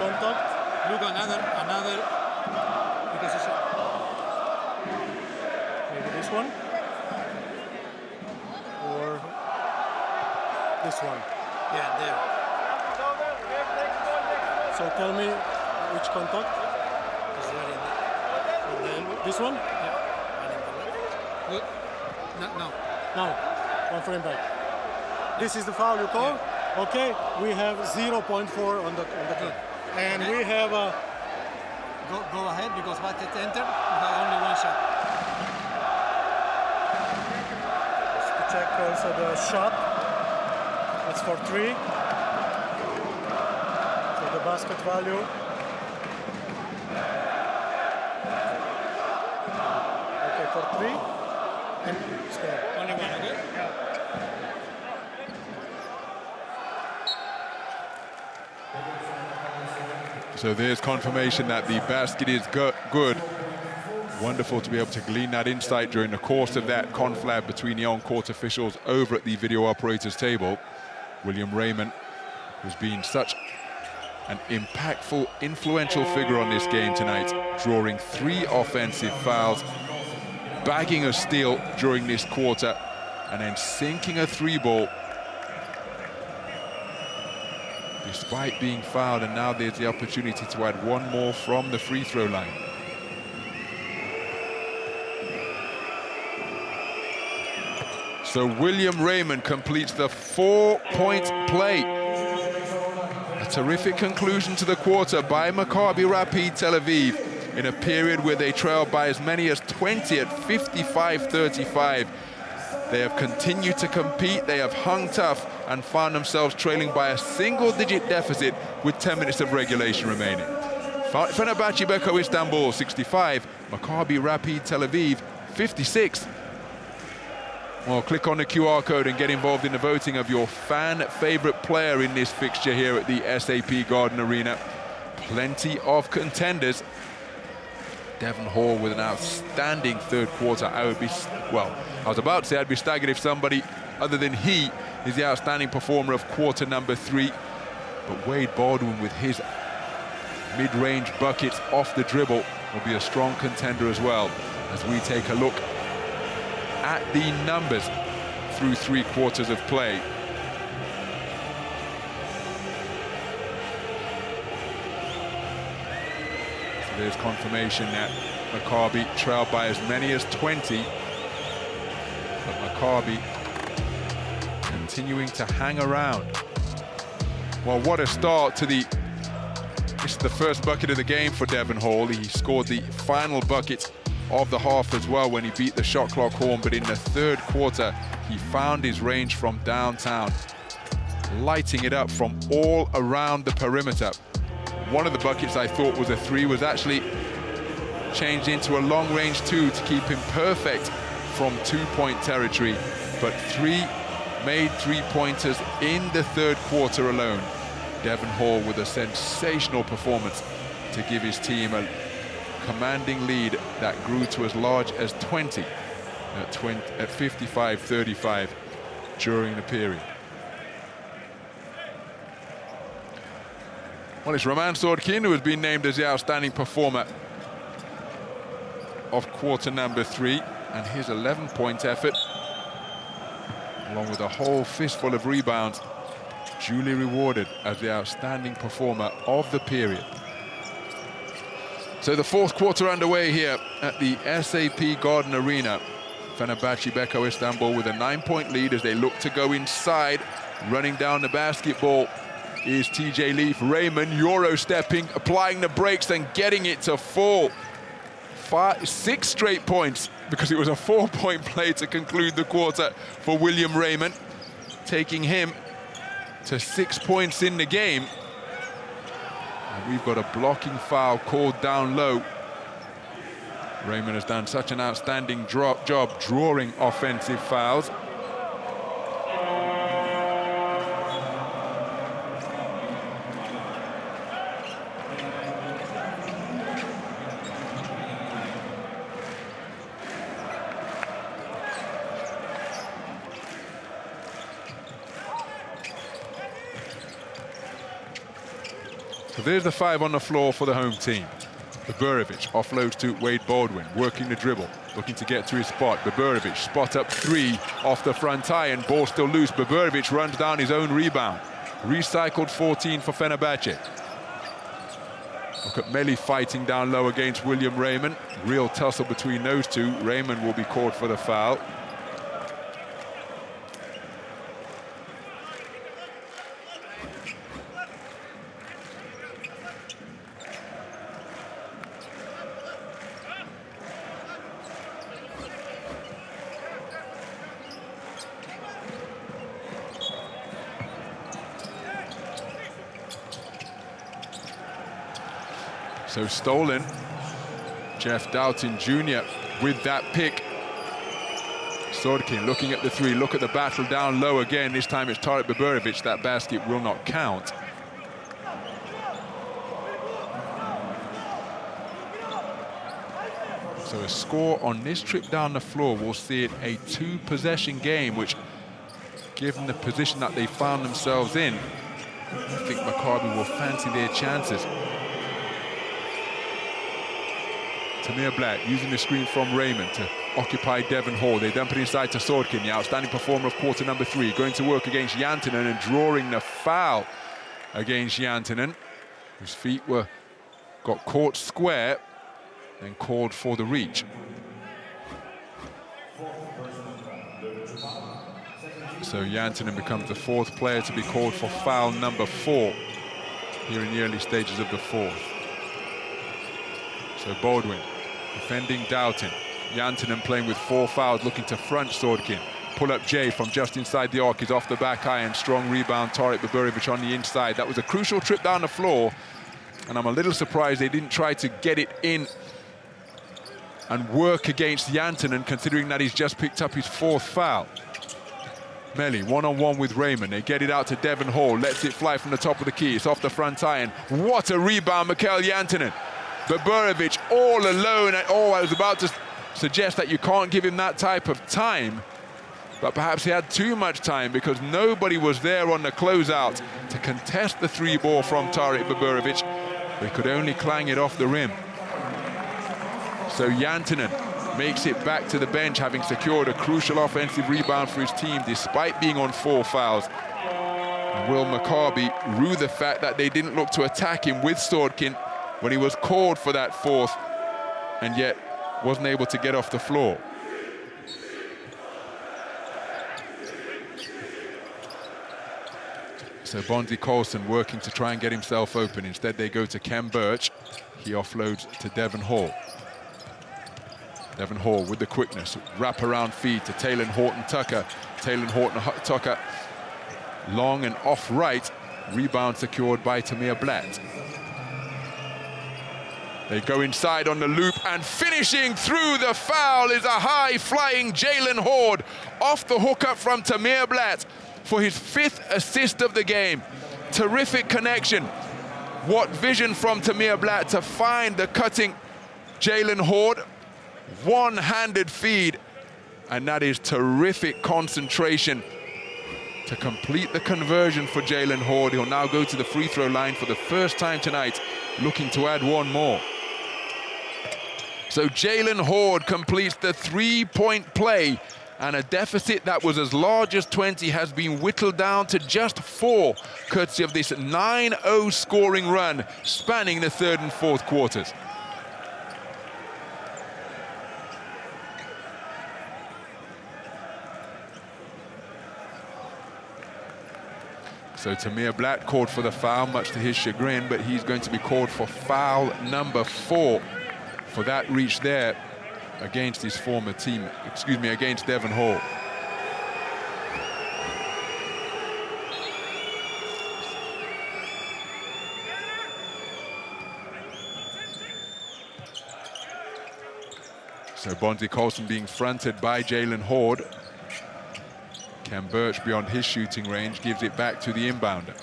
this one? Yeah, there. So tell me which contact? Is there in This one? the... No. No, one frame back. This is the foul you call? Yeah. Okay, we have 0.4 on the clock. And we have a... Go ahead, because once it enter, you have only one shot. Just to check also the shot. It's for 3. So the basket value. Okay, for 3. And score. Only one, okay? So there's confirmation that the basket is good. Wonderful to be able to glean that insight during the course of that conflab between the on-court officials over at the video operators table. William Raymond, who's been such an impactful, influential figure on this game tonight, drawing 3 offensive fouls, bagging a steal during this quarter, and then sinking a 3-ball despite being fouled, and now there's the opportunity to add one more from the free throw line. So William Raymond completes the 4-point play. A terrific conclusion to the quarter by Maccabi Rapyd Tel Aviv in a period where they trailed by as many as 20 at 55-35. They have continued to compete, they have hung tough and found themselves trailing by a single-digit deficit with 10 minutes of regulation remaining. Fenerbahce Beko Istanbul 65, Maccabi Rapyd Tel Aviv 56. Well, click on the QR code and get involved in the voting of your fan favorite player in this fixture here at the SAP Garden Arena. Plenty of contenders. Devon Hall with an outstanding third quarter. I was about to say I'd be staggered if somebody other than he is the outstanding performer of quarter number 3. But Wade Baldwin with his mid-range buckets off the dribble will be a strong contender as well, as we take a look at the numbers through 3 quarters of play. So there's confirmation that Maccabi trailed by as many as 20. But Maccabi continuing to hang around. Well, what a start to this is the first bucket of the game for Devon Hall. He scored the final bucket of the half as well when he beat the shot clock horn, but in the third quarter he found his range from downtown, lighting it up from all around the perimeter. One of the buckets I thought was a 3 was actually changed into a long range 2 to keep him perfect from 2-point territory, but 3 made 3-pointers in the third quarter alone. Devon Hall with a sensational performance to give his team a commanding lead that grew to as large as 20 at 55-35 during the period. Well, it's Roman Sordkin who has been named as the outstanding performer of quarter number 3, and his 11-point effort, along with a whole fistful of rebounds, duly rewarded as the outstanding performer of the period. So the fourth quarter underway here at the SAP Garden Arena. Fenerbahce Beko Istanbul with a 9-point lead as they look to go inside. Running down the basketball is TJ Leaf. Raymond Euro-stepping, applying the brakes and getting it to fall. 6 straight points, because it was a 4-point play to conclude the quarter for William Raymond, taking him to 6 points in the game. And we've got a blocking foul called down low. Raymond has done such an outstanding job drawing offensive fouls. So there's the 5 on the floor for the home team. Baborovic offloads to Wade Baldwin, working the dribble, looking to get to his spot. Baborovic, spot up three off the front iron, ball still loose. Baborovic runs down his own rebound. Recycled 14 for Fenerbahçe. Look at Melli fighting down low against William Raymond. Real tussle between those two. Raymond will be called for the foul. So stolen, Jeff Doughton Jr. with that pick. Sordkin looking at the three, look at the battle down low again. This time it's Tarik Baborovic. That basket will not count. So a score on this trip down the floor, we'll see it a two-possession game, which, given the position that they found themselves in, I think Maccabi will fancy their chances. Tamir Blatt using the screen from Raymond to occupy Devon Hall. They dump it inside to Sordkin, the outstanding performer of quarter number 3, going to work against Jantunen and drawing the foul against Jantunen, whose feet got caught square and called for the reach. So Jantunen becomes the 4th player to be called for foul number 4 here in the early stages of the 4th. So Baldwin defending Doughton. Jantunen playing with 4 fouls, looking to front Sordkin. Pull up Jay from just inside the arc. He's off the back iron. Strong rebound, Tarik Baborovic on the inside. That was a crucial trip down the floor, and I'm a little surprised they didn't try to get it in and work against Jantunen, considering that he's just picked up his 4th foul. Melli one-on-one with Raymond. They get it out to Devon Hall. Lets it fly from the top of the key. It's off the front iron. What a rebound, Mikael Jantunen. Baborovic all alone. I was about to suggest that you can't give him that type of time, but perhaps he had too much time because nobody was there on the closeout to contest the 3 ball from Tarik Baborovic. They could only clang it off the rim. So Jantunen makes it back to the bench, having secured a crucial offensive rebound for his team despite being on 4 fouls. And will Maccabi rue the fact that they didn't look to attack him with Sordkin when he was called for that 4th and yet wasn't able to get off the floor? So Bonzi Colson working to try and get himself open. Instead they go to Ken Birch. He offloads to Devon Hall. Devon Hall with the quickness, wrap-around feed to Taylor Horton-Tucker. Taylor Horton-Tucker long and off right. Rebound secured by Tamir Blatt. They go inside on the loop, and finishing through the foul is a high-flying Jalen Horde off the hookup from Tamir Blatt for his 5th assist of the game. Terrific connection. What vision from Tamir Blatt to find the cutting Jalen Horde. One-handed feed, and that is terrific concentration to complete the conversion for Jalen Horde. He'll now go to the free throw line for the first time tonight, looking to add 1 more. So Jalen Horde completes the 3-point play, and a deficit that was as large as 20 has been whittled down to just 4, courtesy of this 9-0 scoring run spanning the 3rd and 4th quarters. So Tamir Blatt called for the foul, much to his chagrin, but he's going to be called for foul number 4 for that reach there against his former team, against Devon Hall. So Bonzi Colson being fronted by Jalen Horde. Ken Birch, beyond his shooting range, gives it back to the inbounder.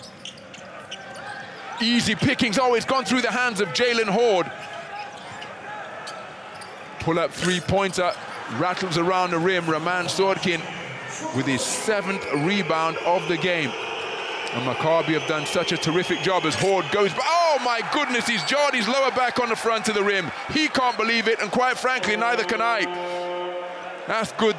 Easy pickings. Oh, it's gone through the hands of Jalen Horde. Pull-up 3-pointer, rattles around the rim. Roman Sordkin with his 7th rebound of the game. And Maccabi have done such a terrific job as Horde goes. Oh, Oh my goodness, he's jarred his lower back on the front of the rim. He can't believe it, and quite frankly, neither can I. That's good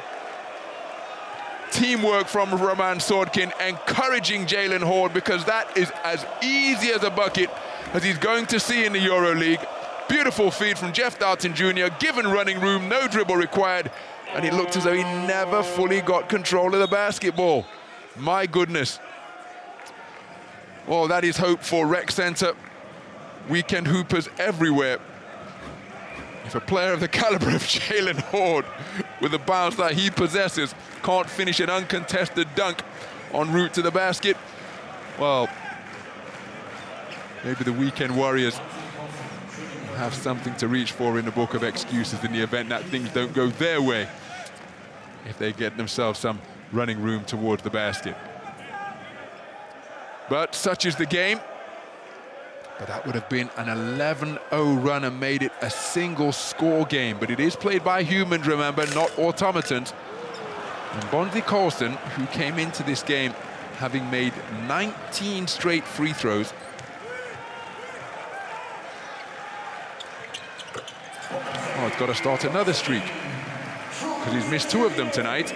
teamwork from Roman Sordkin, encouraging Jalen Horde, because that is as easy as a bucket as he's going to see in the EuroLeague. Beautiful feed from Jeff Dalton Jr., given running room, no dribble required, and it looked as though he never fully got control of the basketball. My goodness. Well, that is hope for Rec Center. Weekend hoopers everywhere. If a player of the caliber of Jalen Horde, with the bounce that he possesses, can't finish an uncontested dunk en route to the basket, well, maybe the weekend warriors have something to reach for in the book of excuses in the event that things don't go their way, if they get themselves some running room towards the basket. But such is the game. But that would have been an 11-0 run and made it a single score game. But it is played by humans, remember, not automatons. And Bonzi Colson, who came into this game having made 19 straight free throws. Oh, it's got to start another streak, because he's missed 2 of them tonight.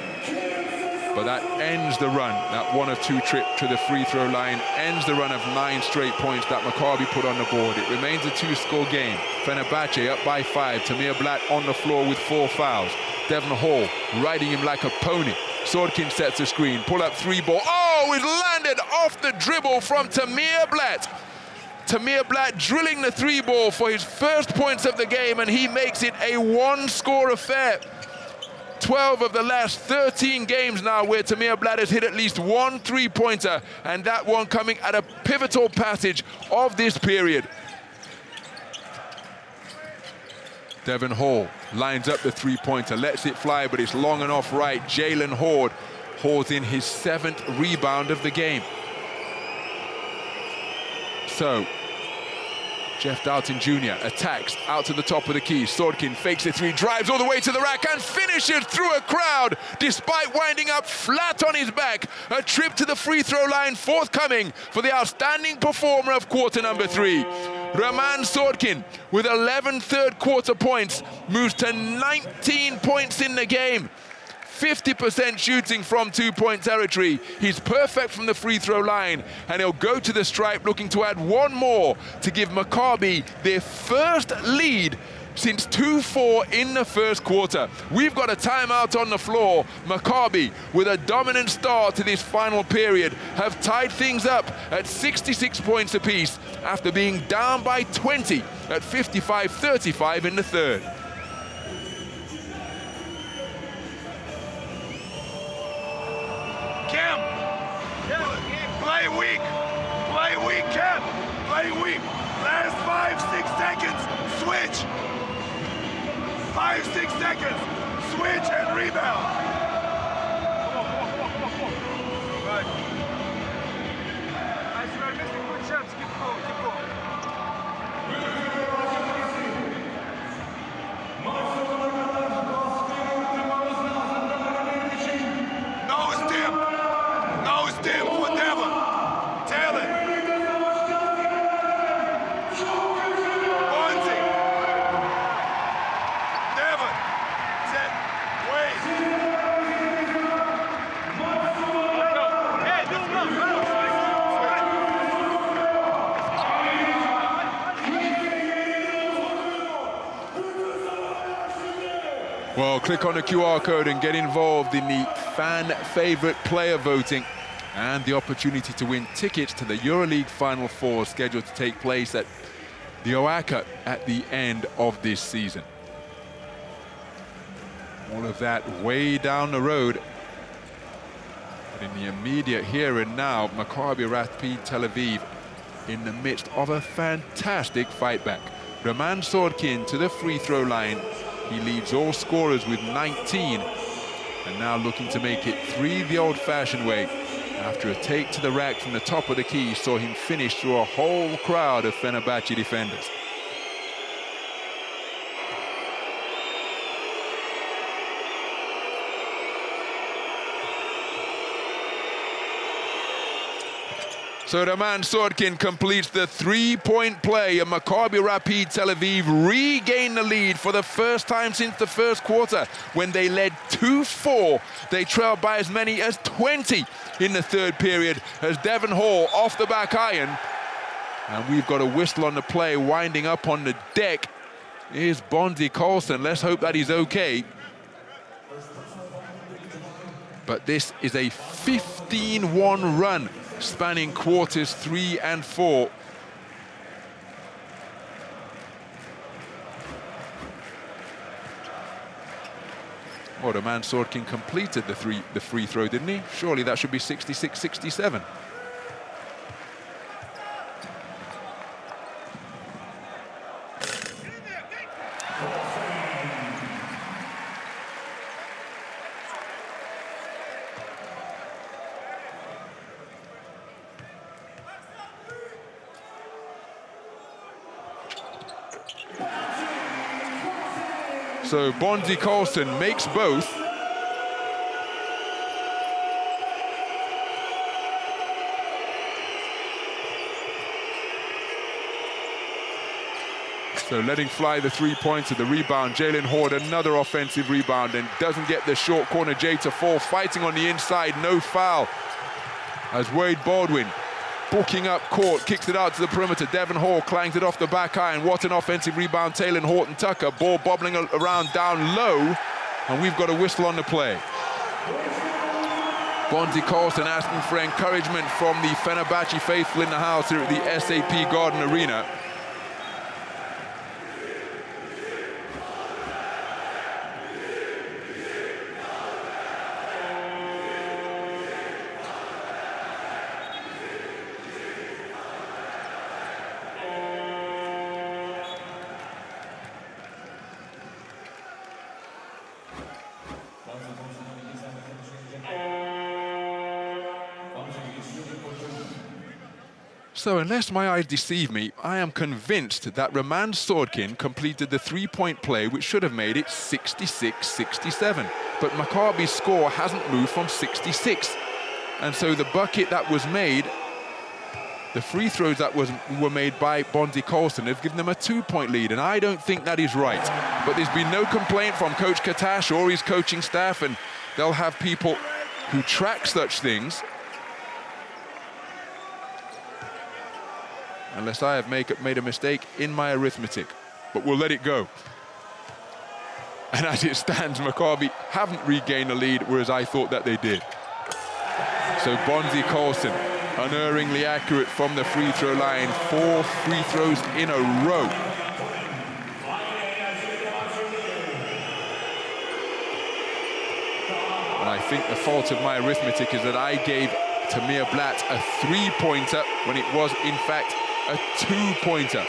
But that ends the run. That 1 of 2 trip to the free throw line ends the run of 9 straight points that Maccabi put on the board. It remains a 2-score game. Fenerbahce up by 5. Tamir Blatt on the floor with 4 fouls. Devon Hall riding him like a pony. Sordkin sets a screen. Pull up 3 ball. Oh, it landed off the dribble from Tamir Blatt. Tamir Blatt drilling the 3 ball for his first points of the game, and he makes it a 1-score affair. 12 of the last 13 games now where Tamir Blatt has hit at least 1 3-pointer, and that one coming at a pivotal passage of this period. Devon Hall lines up the 3-pointer, lets it fly, but it's long and off right. Jalen Horde hauls in his 7th rebound of the game. So, Jeff Dalton Jr. attacks out to the top of the key. Sordkin fakes the 3, drives all the way to the rack and finishes through a crowd despite winding up flat on his back. A trip to the free throw line forthcoming for the outstanding performer of quarter number 3. Roman Sordkin, with 11 third quarter points, moves to 19 points in the game. 50% shooting from 2-point territory. He's perfect from the free throw line, and he'll go to the stripe looking to add 1 more to give Maccabi their first lead since 2-4 in the first quarter. We've got a timeout on the floor. Maccabi, with a dominant start to this final period, have tied things up at 66 points apiece after being down by 20 at 55-35 in the third. Cam, play weak, Cam, play weak. Last 5-6 seconds, switch. 5-6 seconds, switch and rebound. Right. Guys, you are missing good shots. Keep going, keep going. No stim for Devon. Tail it. Bonzi. Devon. Set. Wait. Hey, this one. Well, click on the QR code and get involved in the fan favorite player voting and the opportunity to win tickets to the EuroLeague Final Four, scheduled to take place at the OACA at the end of this season. All of that way down the road. But in the immediate here and now, Maccabi Rapyd Tel Aviv in the midst of a fantastic fight back. Roman Sordkin to the free throw line. He leads all scorers with 19, and now looking to make it 3 the old-fashioned way. After a take to the rack from the top of the key, saw him finish through a whole crowd of Fenerbahce defenders. So Roman Sordkin completes the three-point play, and Maccabi Rapyd Tel Aviv regain the lead for the first time since the first quarter. When they led 2-4, they trailed by as many as 20 in the third period as Devon Hall off the back iron. And we've got a whistle on the play, winding up on the deck. Here's Bonzi Colson. Let's hope that he's okay. But this is a 15-1 run, spanning quarters 3 and 4. Well, the man Sordkin completed the free throw, didn't he? Surely that should be 66-67. So Bonzi Colson makes both. So letting fly the three-pointer, the rebound. Jalen Horde, another offensive rebound, and doesn't get the short corner J to fall. Fighting on the inside, no foul. As Wade Baldwin, booking up court, kicks it out to the perimeter. Devon Hall clangs it off the back iron. What an offensive rebound, Taylor Horton Tucker. Ball bobbling around down low, and we've got a whistle on the play. Bonzi Colson asking for encouragement from the Fenerbahce faithful in the house here at the SAP Garden Arena. So unless my eyes deceive me, I am convinced that Roman Sordkin completed the three-point play, which should have made it 66-67. But Maccabi's score hasn't moved from 66. And so the bucket that was made, the free throws that were made by Bonzi Colson have given them a two-point lead, and I don't think that is right. But there's been no complaint from Coach Katash or his coaching staff, and they'll have people who track such things. Unless I have made a mistake in my arithmetic, but we'll let it go. And as it stands, Maccabi haven't regained the lead, whereas I thought that they did. So Bonzi Colson, unerringly accurate from the free throw line, 4 free throws in a row. And I think the fault of my arithmetic is that I gave Tamir Blatt a three-pointer when it was, in fact, a two-pointer.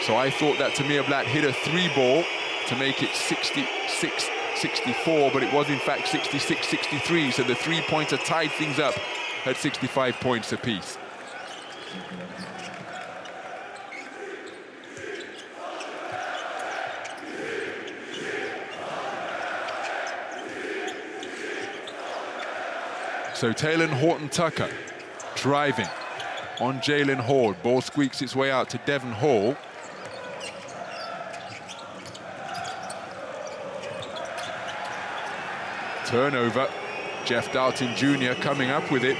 So I thought that Tamir Blatt hit a three ball to make it 66-64, but it was in fact 66-63, so the three-pointer tied things up at 65 points apiece. So Taylor Horton Tucker driving on Jalen Horde. Ball squeaks its way out to Devon Hall. Turnover. Jeff Dalton Jr. coming up with it,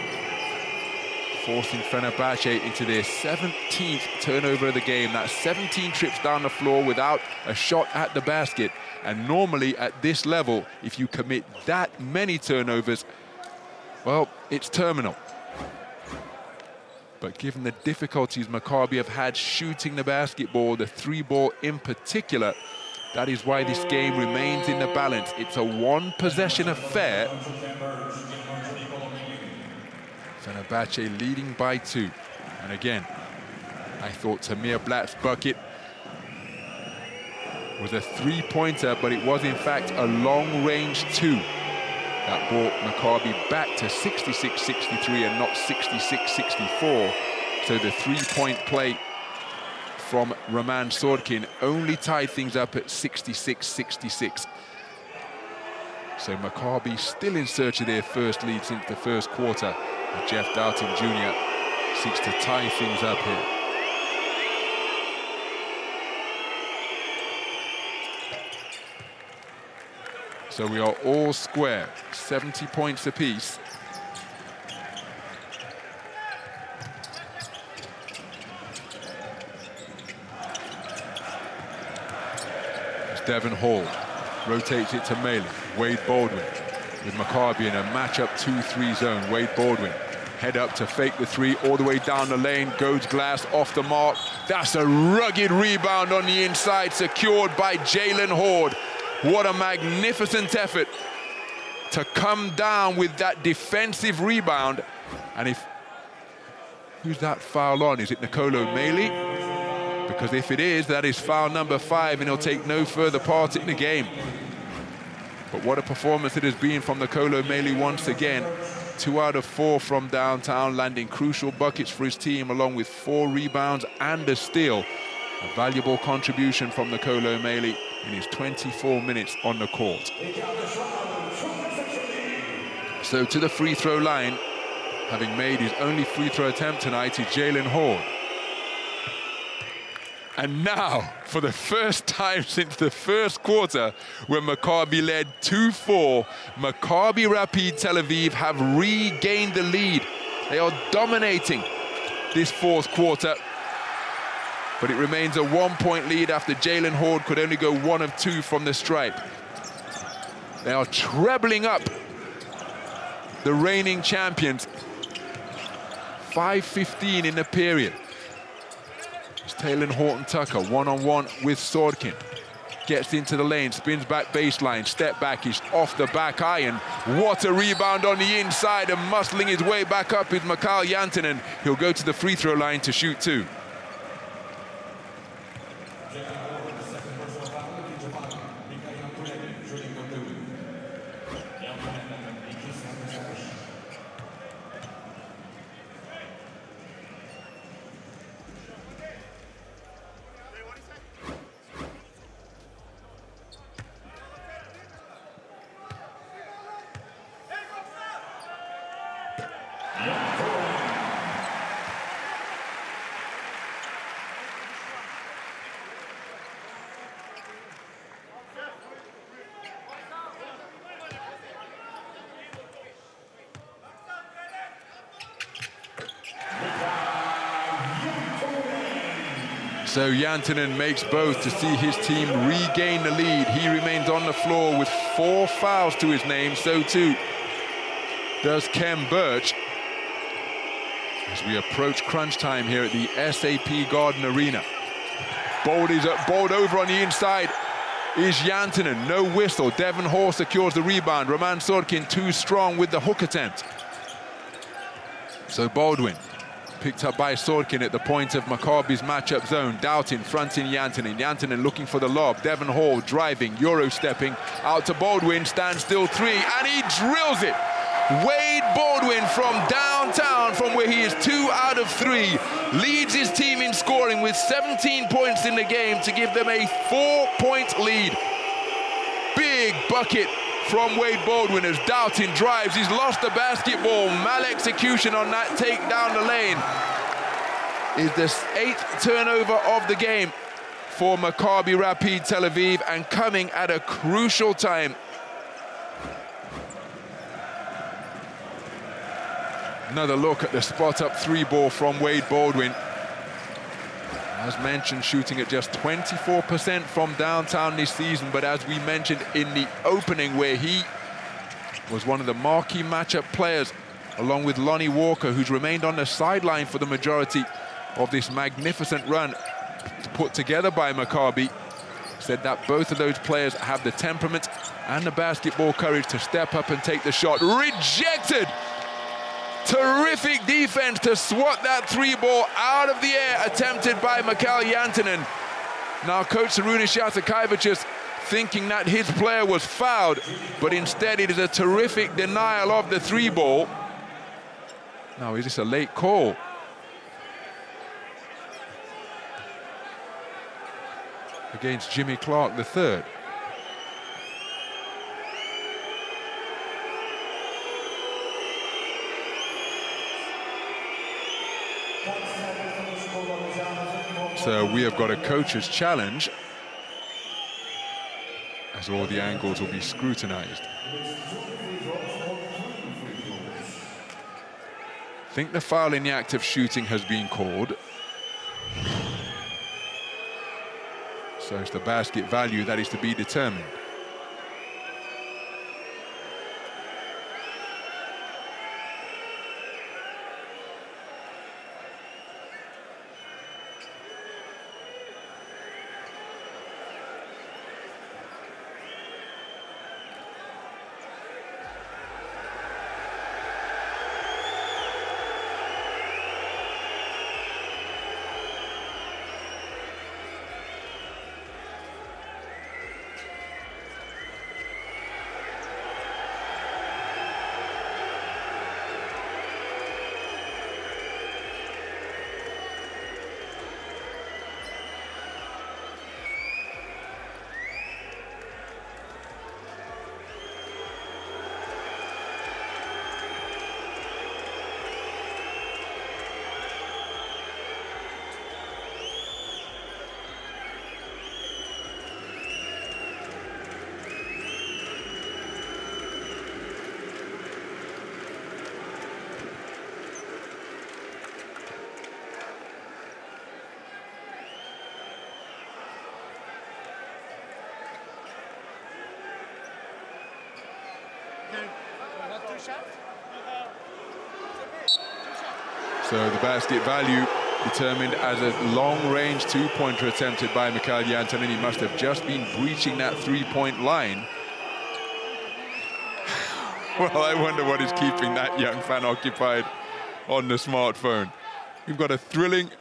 forcing Fenerbahçe into their 17th turnover of the game. That's 17 trips down the floor without a shot at the basket. And normally at this level, if you commit that many turnovers, well, it's terminal. But given the difficulties Maccabi have had shooting the basketball, the three ball in particular, that is why this game remains in the balance. It's a one-possession affair. Fenerbahçe leading by 2. And again, I thought Tamir Blatt's bucket was a three-pointer, but it was in fact a long-range 2. That brought Maccabi back to 66-63 and not 66-64. So the three-point play from Roman Sordkin only tied things up at 66-66. So Maccabi still in search of their first lead since the first quarter. And Jeff Doughton Jr. seeks to tie things up here. So we are all square, 70 points apiece. It's Devon Hall, rotates it to Maley. Wade Baldwin with Maccabi in a matchup 2-3 zone. Wade Baldwin, head up to fake the three, all the way down the lane, goes glass off the mark. That's a rugged rebound on the inside, secured by Jalen Horde. What a magnificent effort to come down with that defensive rebound. And who's that foul on? Is it Nicolo Maley? Because if it is, that is foul number 5, and he'll take no further part in the game. But what a performance it has been from Nicolo Maley once again. 2 out of 4 from downtown, landing crucial buckets for his team, along with 4 rebounds and a steal. A valuable contribution from Nicolo Maley in his 24 minutes on the court. So to the free throw line, having made his only free throw attempt tonight, is Jalen Horde. And now, for the first time since the first quarter, when Maccabi led 2-4, Maccabi Rapyd Tel Aviv have regained the lead. They are dominating this fourth quarter, but it remains a 1-point lead after Jalen Horde could only go 1 of 2 from the stripe. They are trebling up the reigning champions. 5:15 in the period. It's Taylor Horton-Tucker, one-on-one with Sordkin. Gets into the lane, spins back baseline, step back, he's off the back iron. What a rebound on the inside, and muscling his way back up is Mikael Jantunen. He'll go to the free throw line to shoot 2. So Jantunen makes both to see his team regain the lead. He remains on the floor with 4 fouls to his name. So too does Kem Birch. As we approach crunch time here at the SAP Garden Arena. Bowled over on the inside is Jantunen. No whistle. Devon Hall secures the rebound. Roman Sordkin too strong with the hook attempt. So Baldwin picked up by Sordkin at the point of Maccabi's matchup zone. Doughton fronting Jantunen. Jantunen looking for the lob. Devon Hall driving, Euro-stepping out to Baldwin. Stands still 3, and he drills it. Wade Baldwin from downtown, from where he is 2 out of 3, leads his team in scoring with 17 points in the game to give them a 4-point lead. Big bucket from Wade Baldwin as Doughton drives. He's lost the basketball. Mal-execution on that take down the lane. Is the 8th turnover of the game for Maccabi Rapyd Tel Aviv, and coming at a crucial time. Another look at the spot-up 3 ball from Wade Baldwin. As mentioned, shooting at just 24% from downtown this season, but as we mentioned in the opening, where he was one of the marquee matchup players, along with Lonnie Walker, who's remained on the sideline for the majority of this magnificent run put together by Maccabi, said that both of those players have the temperament and the basketball courage to step up and take the shot. Rejected! Terrific defense to swat that 3 ball out of the air, attempted by Mikael Jantunen. Now Coach Sarunas Jasikevičius thinking that his player was fouled, but instead it is a terrific denial of the 3 ball. Now, is this a late call? Against Jimmy Clark III. So we have got a coach's challenge, as all the angles will be scrutinized. I think the foul in the act of shooting has been called. So it's the basket value that is to be determined. So the basket value determined as a long-range two-pointer attempted by Mikhail Antonin. He must have just been breaching that three-point line. Well, I wonder what is keeping that young fan occupied on the smartphone. We've got a thrilling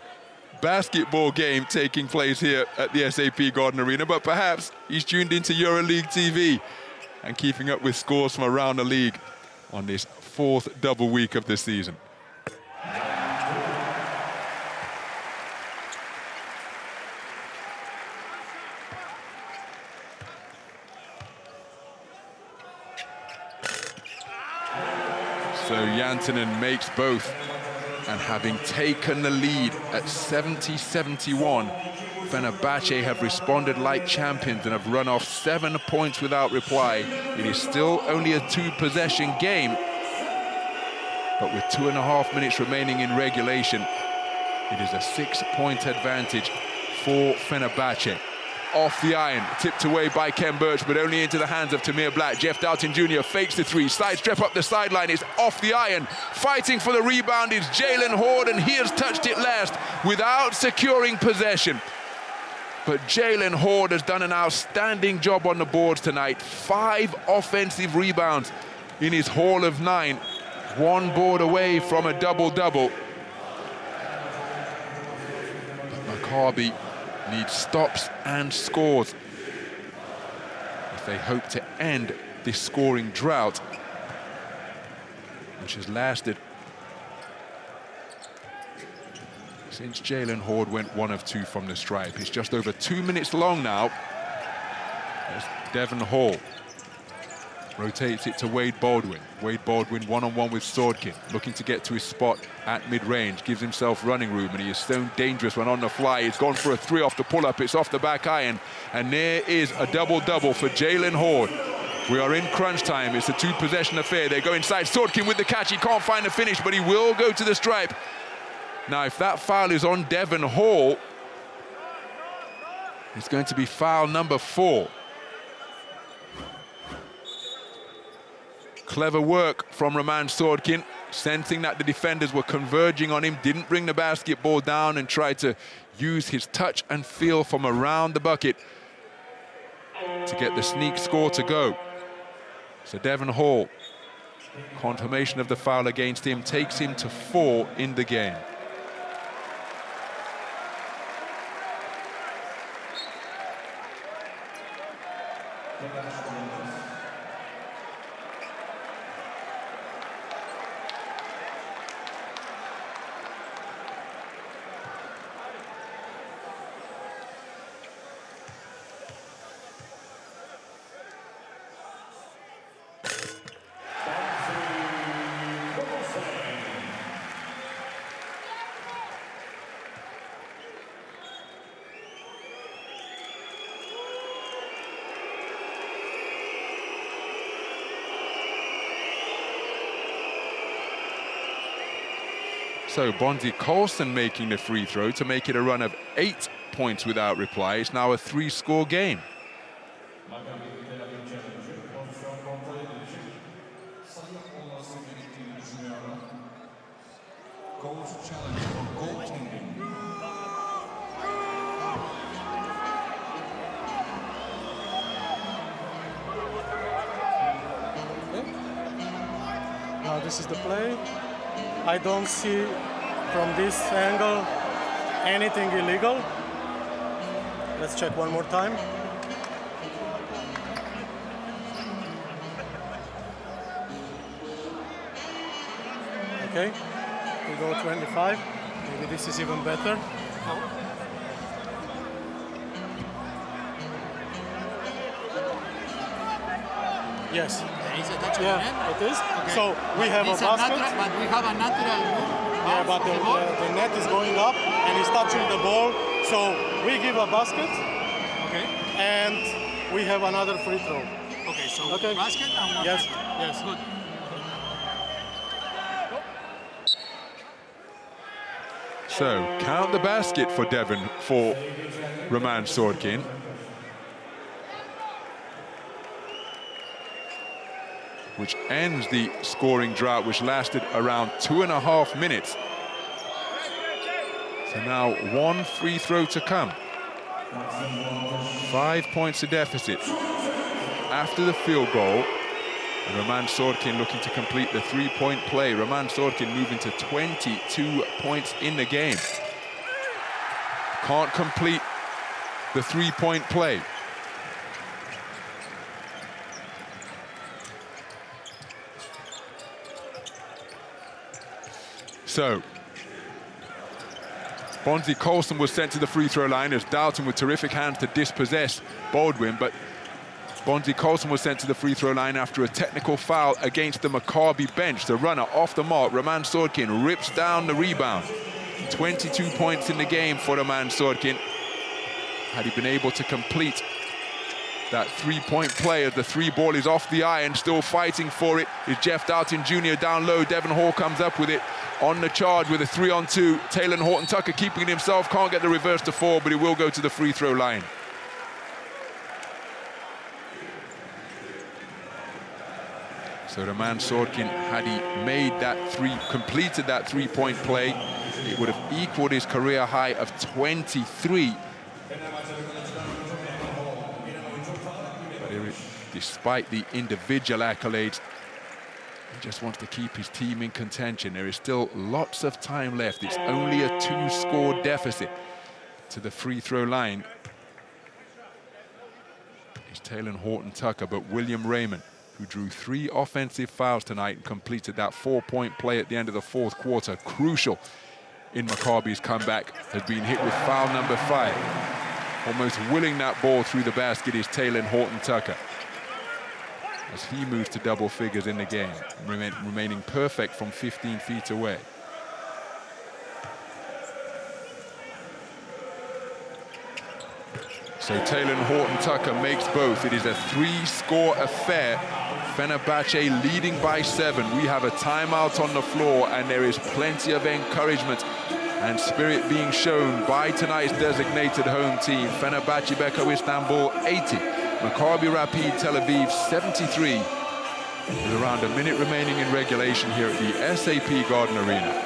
basketball game taking place here at the SAP Garden Arena, but perhaps he's tuned into EuroLeague TV and keeping up with scores from around the league on this fourth double week of the season. So Jantunen makes both, and having taken the lead at 70-71, Fenerbahce have responded like champions and have run off 7 points without reply. It is still only a 2-possession game, but with 2.5 minutes remaining in regulation, it is a 6-point advantage for Fenerbahce. Off the iron, tipped away by Ken Birch, but only into the hands of Tamir Black. Jeff Dalton Jr. fakes the three, side step up the sideline, it's off the iron. Fighting for the rebound is Jalen Horde, and he has touched it last without securing possession. But Jalen Horde has done an outstanding job on the boards tonight. 5 offensive rebounds in his haul of 9. 1 board away from a double-double. But Maccabi needs stops and scores if they hope to end this scoring drought, which has lasted since Jalen Horde went 1 of 2 from the stripe. It's just over 2 minutes long now. There's Devon Hall. Rotates it to Wade Baldwin. Wade Baldwin one-on-one with Swordkin, looking to get to his spot at mid-range, gives himself running room, and he is so dangerous when on the fly. He's gone for a 3 off the pull-up, it's off the back iron, and there is a double-double for Jalen Horde. We are in crunch time, it's a 2-possession affair. They go inside, Swordkin with the catch, he can't find the finish, but he will go to the stripe. Now, if that foul is on Devon Hall, it's going to be foul number 4. Clever work from Roman Swordkin, sensing that the defenders were converging on him, didn't bring the basketball down and tried to use his touch and feel from around the bucket to get the sneak score to go. So Devon Hall, confirmation of the foul against him, takes him to 4 in the game. So Bonzi Colson making the free throw to make it a run of 8 points without reply. It's now a 3-score game. Now this is the play. I don't see from this angle anything illegal. Let's check one more time. Okay, we go 25. Maybe this is even better. Yes. Is it touching Yeah, the net? it is. Okay. So we have a It's basket. but we have a natural move. Yeah, but the net is going up and he's touching the ball. So we give a basket. Okay. And we have another free throw. Okay, so Okay. basket and one Yes, free throw. yes. Good. So count the basket for Roman Sordkin. Which ends the scoring drought, which lasted around 2.5 minutes. So now one free throw to come. 5 points to deficit. After the field goal, Roman Sordkin looking to complete the three-point play. Roman Sordkin moving to 22 points in the game. Can't complete the three-point play. So, Bonzi Colson was sent to the free throw line as Dalton with terrific hands to dispossess Baldwin, but Bonzi Colson was sent to the free throw line after a technical foul against the Maccabi bench. The runner off the mark, Roman Sordkin rips down the rebound. 22 points in the game for Roman Sordkin. Had he been able to complete that three-point play as the three ball is off the iron, still fighting for it is Jeff Dalton Jr. down low. Devon Hall comes up with it on the charge with a 3-on-2. Taylor Horton-Tucker keeping it himself, can't get the reverse to 4, but he will go to the free throw line. So Roman Sordkin, had he made that completed that three-point play, it would have equaled his career high of 23. Despite the individual accolades, he just wants to keep his team in contention. There is still lots of time left. It's only a 2-score deficit to the free throw line. It's Taylor Horton-Tucker, but William Raymond, who drew 3 offensive fouls tonight and completed that 4-point play at the end of the fourth quarter, crucial in Maccabi's comeback, has been hit with foul number 5. Almost willing that ball through the basket is Taylor Horton-Tucker, as he moves to double figures in the game, remaining perfect from 15 feet away. So Taylor Horton-Tucker makes both. It is a 3-score affair. Fenerbahce leading by 7. We have a timeout on the floor, and there is plenty of encouragement and spirit being shown by tonight's designated home team. Fenerbahce Beko Istanbul 80. Maccabi Rapyd Tel Aviv 73, with around a minute remaining in regulation here at the SAP Garden Arena.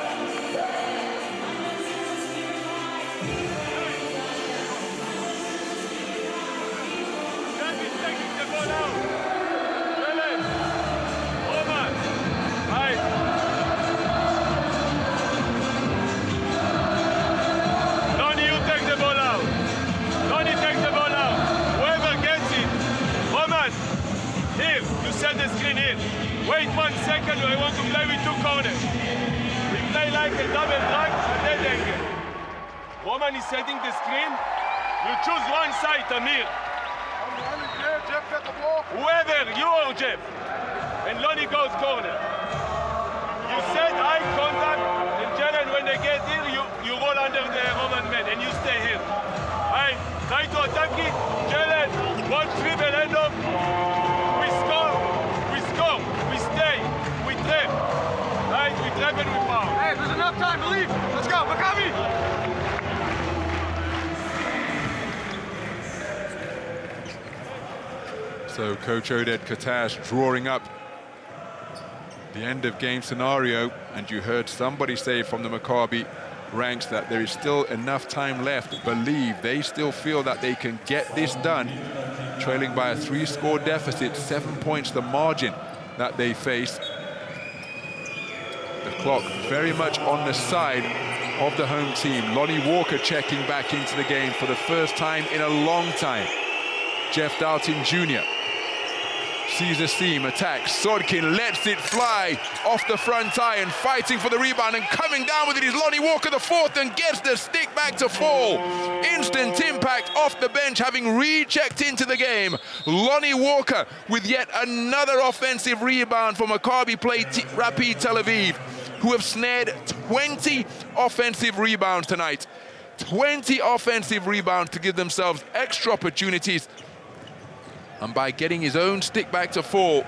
Roman is setting the screen. You choose one side, Amir. Whoever, you or Jeff. And Lonnie goes corner. You set eye contact, and Jalen, when they get here, you roll under the Roman man, and you stay here. Right, try to attack it. Jalen, one dribble, end up. We score, we stay, we trap. Right, we trap and we foul. Hey, there's enough time to leave. So Coach Oded Katash drawing up the end of game scenario, and you heard somebody say from the Maccabi ranks that there is still enough time left. Believe they still feel that they can get this done, trailing by a 3-score deficit, 7 points the margin that they face. The clock very much on the side of the home team. Lonnie Walker checking back into the game for the first time in a long time. Jeff Dalton Jr. sees the seam, attacks, Sodkin lets it fly off the front iron, fighting for the rebound, and coming down with it is Lonnie Walker the fourth, and gets the stick back to fall. Instant impact off the bench, having re-checked into the game. Lonnie Walker with yet another offensive rebound for Maccabi Rapyd Tel Aviv, who have snared 20 offensive rebounds tonight. 20 offensive rebounds to give themselves extra opportunities. And by getting his own stick back to fall,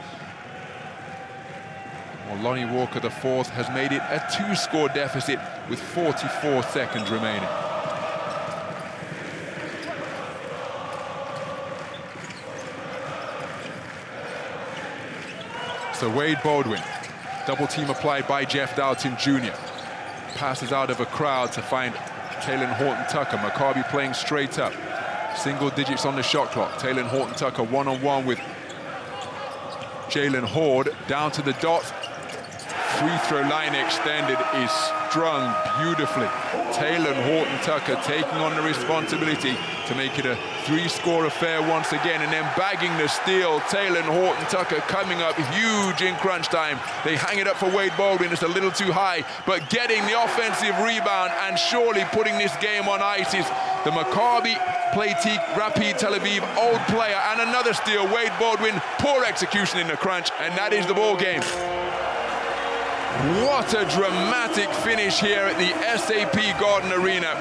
well, Lonnie Walker the fourth has made it a 2-score deficit with 44 seconds remaining. So Wade Baldwin, double team applied by Jeff Dalton Jr. Passes out of a crowd to find Taylor Horton-Tucker. Maccabi playing straight up. Single digits on the shot clock. Taylor Horton-Tucker one-on-one with Jalen Horde. Down to the dot. Free throw line extended is strung beautifully. Taylor Horton-Tucker taking on the responsibility to make it a 3-score affair once again, and then bagging the steal. Taylor Horton-Tucker coming up huge in crunch time. They hang it up for Wade Baldwin. It's a little too high, but getting the offensive rebound and surely putting this game on ice is the Maccabi Rapyd Tel Aviv old player, and another steal. Wade Baldwin, poor execution in the crunch, and that is the ball game. What a dramatic finish here at the SAP Garden Arena.